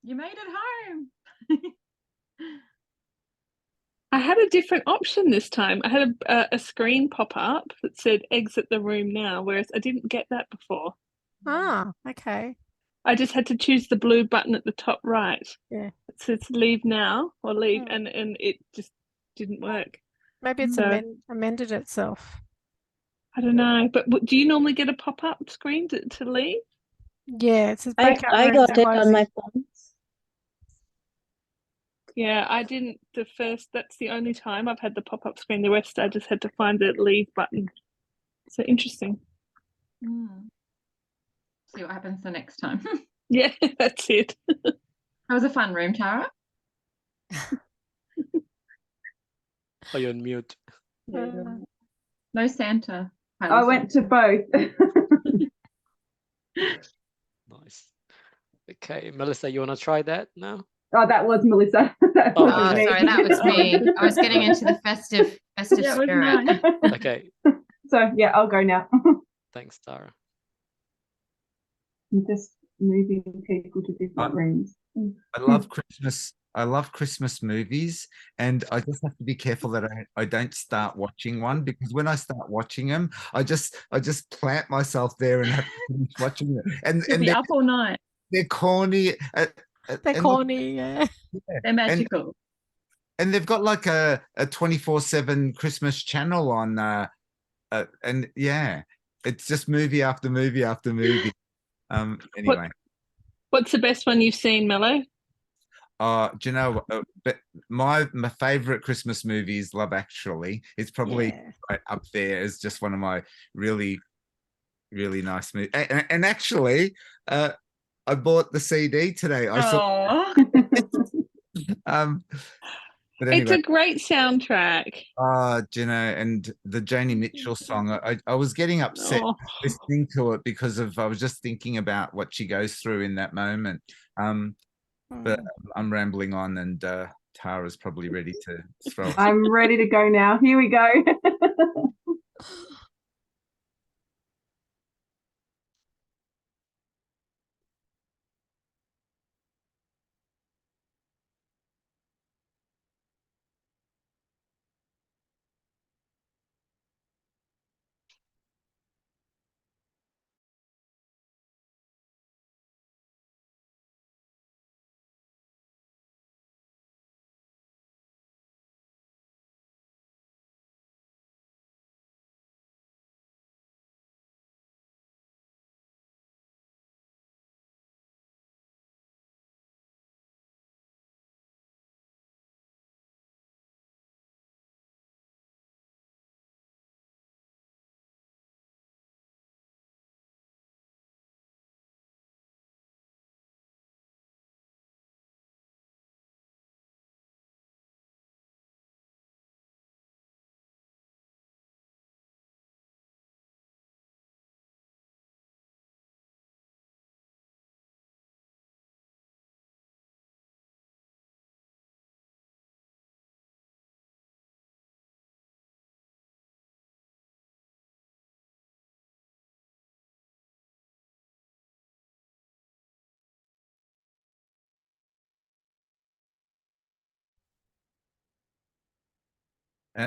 You made it home. I had a different option this time. I had a screen pop up that said exit the room now, whereas I didn't get that before. Ah, okay. I just had to choose the blue button at the top right. Yeah. It says leave now or leave, and it just didn't work. Maybe it's amended itself. I don't know, but do you normally get a pop-up screen to leave? Yeah, it says I got it on my phone. Yeah, I didn't that's the only time I've had the pop-up screen. The rest I just had to find the leave button. So interesting. See what happens the next time. Yeah, that's it. That was a fun room, Tara. Oh, you're on mute. No Santa. I went to both. Nice. Okay, Melissa, you want to try that now? Oh, that was Melissa. That Oh, wasn't okay. sorry, that was me. I was getting into the festive Yeah, it was spirit. mine. Okay, So yeah, I'll go now. thanks, Tara. I'm just moving people to different rooms. I love Christmas. I love Christmas movies, and I just have to be careful that I don't start watching one, because when I start watching them, I just plant myself there and have to finish watching it. And You'll be up all night. they're corny. They're corny, yeah. They're magical. And they've got like a 24/7 Christmas channel on, and yeah, it's just movie after movie after movie. Anyway. What's the best one you've seen, Mello? Do you know? But my favorite Christmas movie is Love Actually. It's probably right up there as just one of my really, really nice movies. And actually, I bought the CD today. I saw. But anyway, it's a great soundtrack. Do you know, and the Joni Mitchell song, I was getting upset listening to it because I was just thinking about what she goes through in that moment. But I'm rambling on, and Tara's probably ready to throw. I'm ready to go now. Here we go.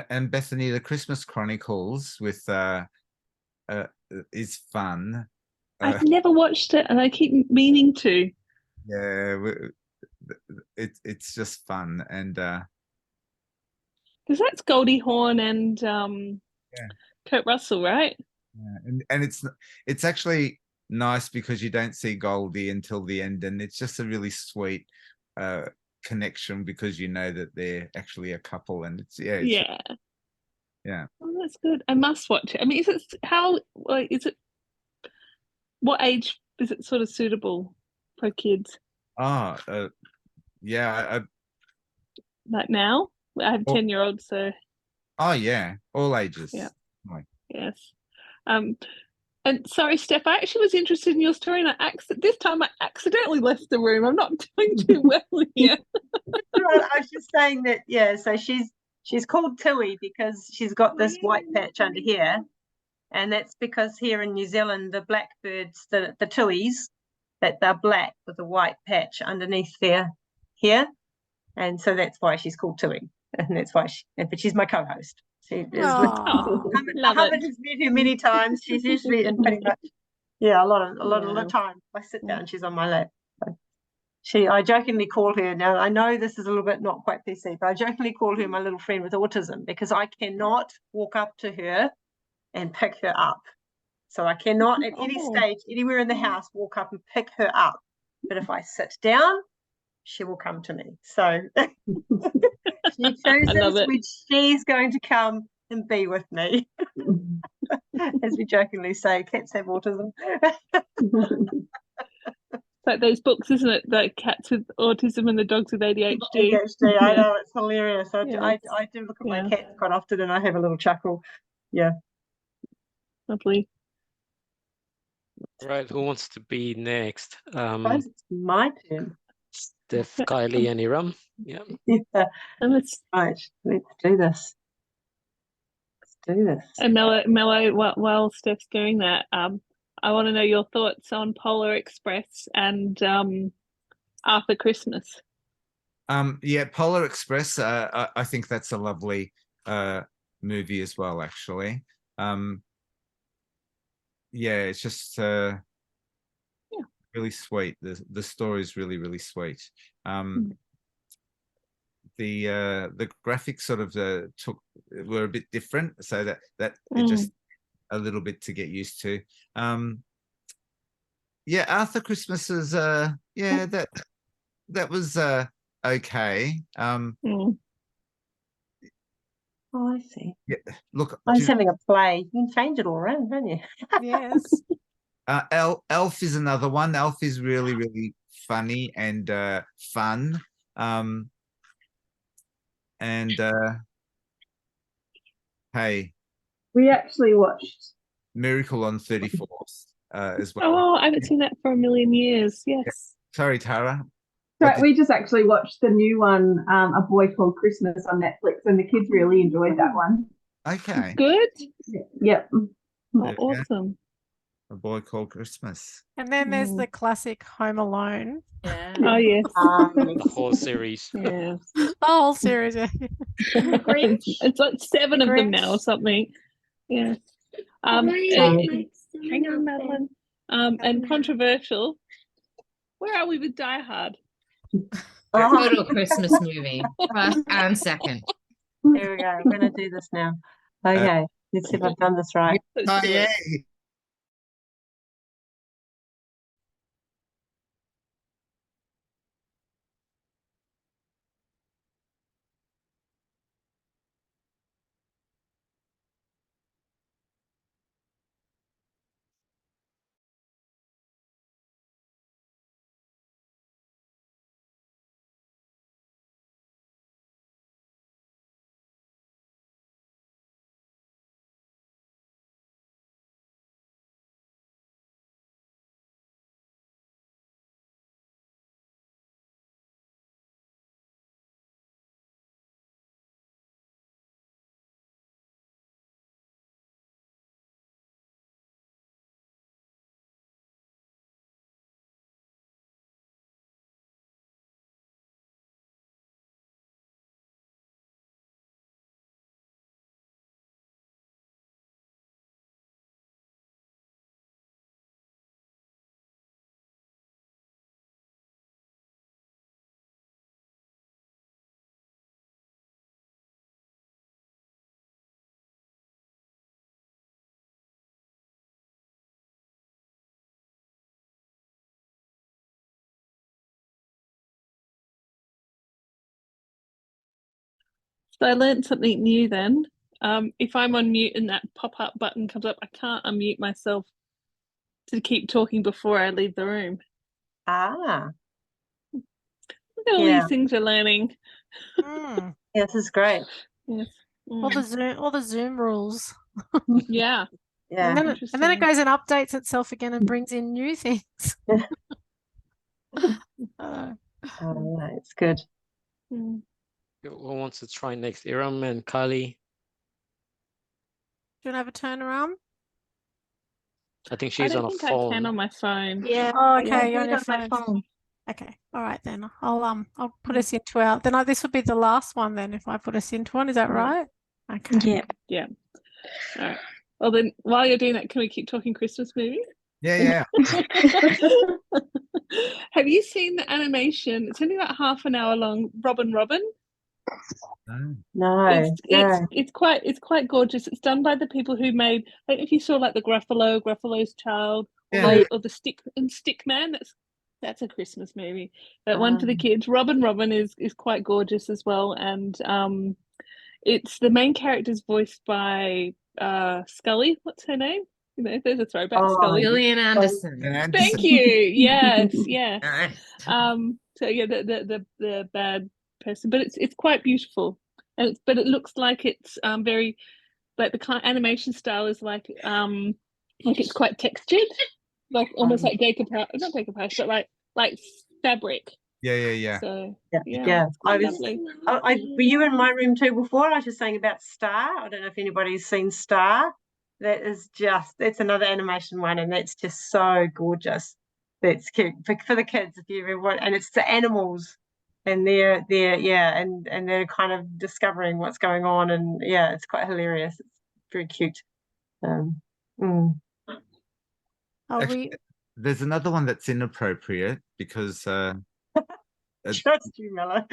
And Bethany, the Christmas Chronicles with is fun. I've never watched it, and I keep meaning to. Yeah, it's just fun, and because that's Goldie Hawn and Kurt Russell, right? Yeah, and it's actually nice because you don't see Goldie until the end, and it's just a really sweet connection because you know that they're actually a couple, and it's yeah. Oh, that's good. I must watch it. I mean, is it what age is it sort of suitable for kids? Yeah, like now I have 10-year-olds, so yeah, all ages. Yeah. Yes. And sorry, Steph, I actually was interested in your story, and this time I accidentally left the room. I'm not doing too well here. I was just saying that, yeah, so she's called Tui because she's got this white patch under here, and that's because here in New Zealand the blackbirds, the tuis, that they're black with a white patch underneath their hair, and so that's why she's called Tui, and that's why but she's my co-host. She is Mohammed has met her many times. She's usually in pretty much a lot of the time. I sit down, she's on my lap. I jokingly call her, now I know this is a little bit not quite PC, but I jokingly call her my little friend with autism because I cannot walk up to her and pick her up. So I cannot at any stage, anywhere in the house, walk up and pick her up. But if I sit down, she will come to me. So she chooses which she's going to come and be with me. As we jokingly say, cats have autism. like those books, isn't it? Like cats with autism and the dogs with ADHD. ADHD, I know, it's hilarious. I do look at my Yeah. cats quite often and I have a little chuckle. Yeah. Lovely. Right, who wants to be next? Suppose it's my turn. Steph, Kylie, and Iram. Yeah. Yeah. And it's Right, let's do this. Let's do this. And Mello, while Steph's doing that, I want to know your thoughts on Polar Express and Arthur Christmas. Yeah, Polar Express. I think that's a lovely movie as well, actually. Yeah, it's just really sweet. The story is really, really sweet. The graphics sort of were a bit different, so that it just a little bit to get used to. Yeah, Arthur Christmas is yeah, that was okay. Oh, I see. Yeah, look, I was having a play. You can change it all around, can't you? Yes. Elf is another one. Elf is really, really funny and fun. And hey, we actually watched Miracle on 34th as well. Oh, I haven't seen that for a million years. Yes. Yeah. Sorry, Tara. Right, we just actually watched the new one, A Boy Called Christmas on Netflix, and the kids really enjoyed that one. Okay. Good. Yep. Oh, awesome. A Boy Called Christmas. And then there's the classic Home Alone. Yeah. Oh, yes. The whole series. Yeah. The whole series. Yeah. It's like 7 of them now or something. Yeah. Hang on, Madeline. And controversial. Where are we with Die Hard? Total Christmas movie. First and second. Here we go. We're going to do this now. Okay. Let's see if I've done this right. Oh, yeah. So I learned something new then. If I'm on mute and that pop-up button comes up, I can't unmute myself to keep talking before I leave the room. Ah. Look at all these things we're learning. Mm. Yeah, this is great. Yes. All the Zoom rules. Yeah. Yeah. And then it goes and updates itself again and brings in new things. Oh, it's good. Who wants to try next? Iram and Kylie. Do you want to have a turn around? I think she's on a phone. I can on my phone. Yeah. Oh, okay. You're on your phone. Okay. All right then. I'll put us into our. Then this would be the last one. Then if I put us into one, is that right? Okay. Yeah. Yeah. All right. Well then, while you're doing that, can we keep talking Christmas movies? Yeah. Have you seen the animation? It's only about half an hour long. Robin. No. It's quite gorgeous. It's done by the people who made. I don't know if you saw like the Gruffalo's Child, or the Stick Man. That's a Christmas movie. That one for the kids. Robin is quite gorgeous as well, and it's the main character's voiced by Scully. What's her name? You know, there's a throwback, Oh, Scully. Gillian Anderson. Thank you. Yes, yeah. Nice. So yeah, the bad person, but it's quite beautiful, and but it looks like it's very, like the kind animation style is like it's quite textured, like almost like decoupage, not decoupage, but like fabric. Yeah. So yeah. it's quite lovely. Were you in my room too before? I was just saying about Star. I don't know if anybody's seen Star. That is it's another animation one, and that's just so gorgeous. That's cute for the kids if you ever want, and it's the animals, and they're and they're kind of discovering what's going on, and yeah, it's quite hilarious. It's very cute. Actually, there's another one that's inappropriate because trust you, Mella.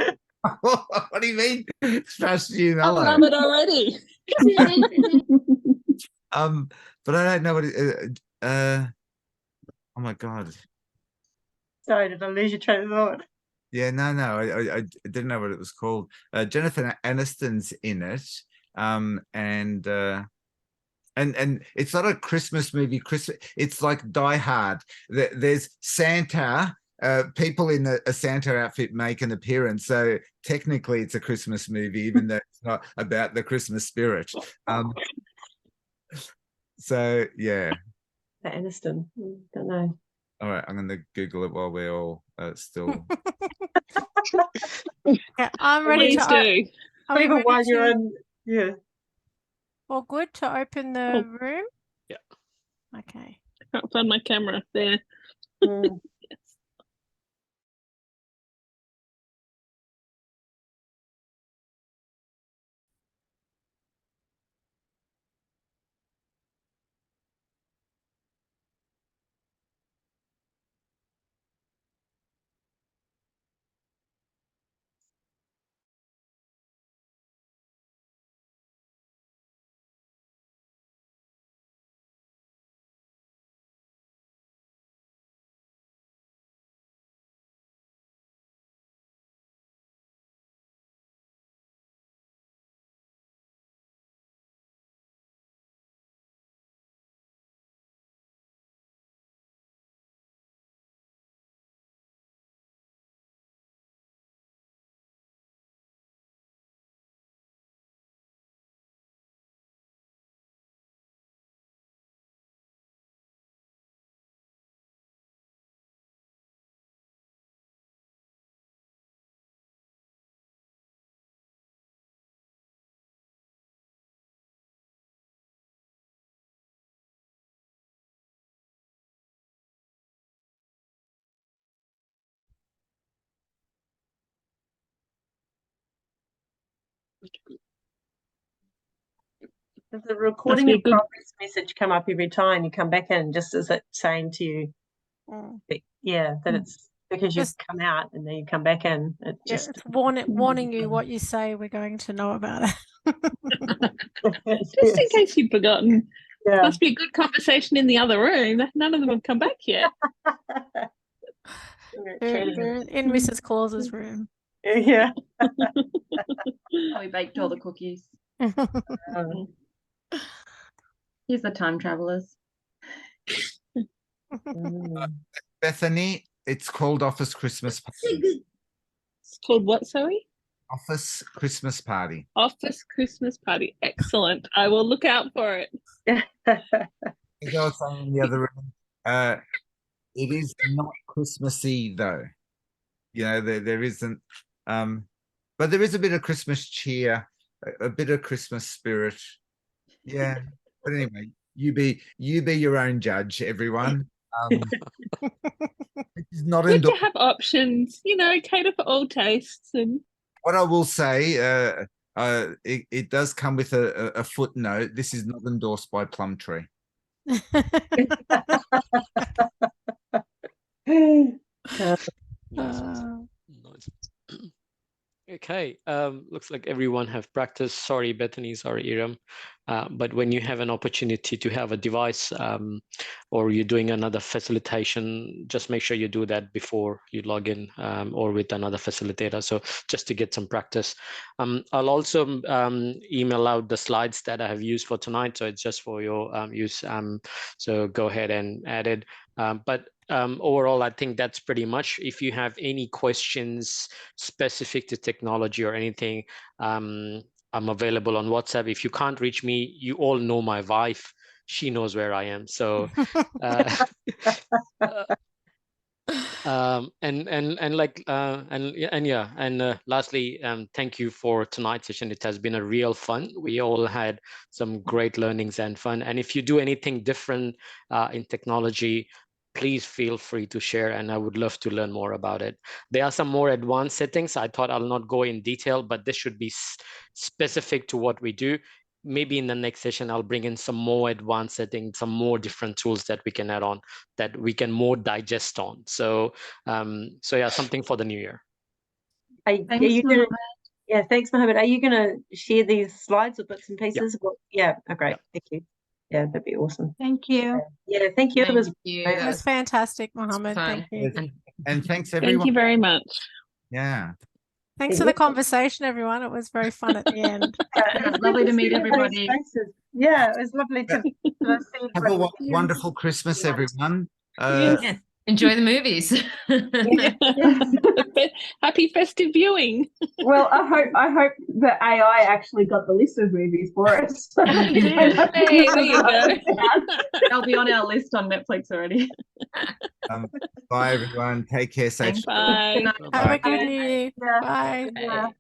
What do you mean? Trust you, Mella. I love it already. But I don't know what it, oh my god. Sorry, did I lose your train of thought? Yeah, no, I didn't know what it was called. Jennifer Aniston's in it. And it's not a Christmas movie. It's like Die Hard. There's Santa. People in a Santa outfit make an appearance, so technically it's a Christmas movie, even though it's not about the Christmas spirit. So yeah. Aniston, don't know. All right, I'm going to Google it while we're all still. Yeah, I'm ready Please to. do. Even while you're in, yeah. All good to open the room? Yeah. Okay. I can't find my camera there. Yes. Does the recording of progress message come up every time you come back in? Just as it saying to you, that it's because you've come out and then you come back in. It's warning you what you say. We're going to know about it. Just in case you've forgotten. Yeah. Must be a good conversation in the other room. None of them have come back yet. They're in Mrs. Claus's room. Yeah. We baked all the cookies. Here's the time travelers. Bethany, it's called Office Christmas Party. It's called what, sorry? Office Christmas Party. Office Christmas Party. Excellent. I will look out for it. As I was saying in the other room, it is not Christmassy though. You know, there isn't, but there is a bit of Christmas cheer, a bit of Christmas spirit. Yeah. But anyway, you be your own judge, everyone. It's not good to have options, cater for all tastes. And what I will say, it does come with a footnote. This is not endorsed by Plumtree. Okay, looks like everyone have practiced. Sorry, Bethany, sorry, Iram. But when you have an opportunity to have a device or you're doing another facilitation, just make sure you do that before you log in or with another facilitator. So just to get some practice. I'll also email out the slides that I have used for tonight. So it's just for your use. So go ahead and add it. But overall, I think that's pretty much. If you have any questions specific to technology or anything, I'm available on WhatsApp. If you can't reach me, you all know my wife. She knows where I am. So, lastly, thank you for tonight's session. It has been a real fun. We all had some great learnings and fun. And if you do anything different in technology, please feel free to share, and I would love to learn more about it. There are some more advanced settings. I thought I'll not go in detail, but this should be specific to what we do. Maybe in the next session, I'll bring in some more advanced settings, some more different tools that we can add on, that we can more digest on. So, yeah, something for the new year. Thanks, Mohammed. Are you going to share these slides or bits and pieces? Yeah, great. Thank you. Yeah, that'd be awesome. Thank you. Yeah, thank you. It was fantastic, Mohammed. Thank you. And thanks everyone. Thank you very much. Yeah. Thanks for the conversation, everyone. It was very fun at the end. Lovely to meet everybody. Yeah, it was lovely to see. Have a wonderful Christmas, everyone. Yes. Enjoy the movies. Happy festive viewing. Well, I hope that AI actually got the list of movies for us. Hey, there you go. They'll be on our list on Netflix already. Bye, everyone. Take care. Safe. Bye. Have a good New Year. Bye. Bye.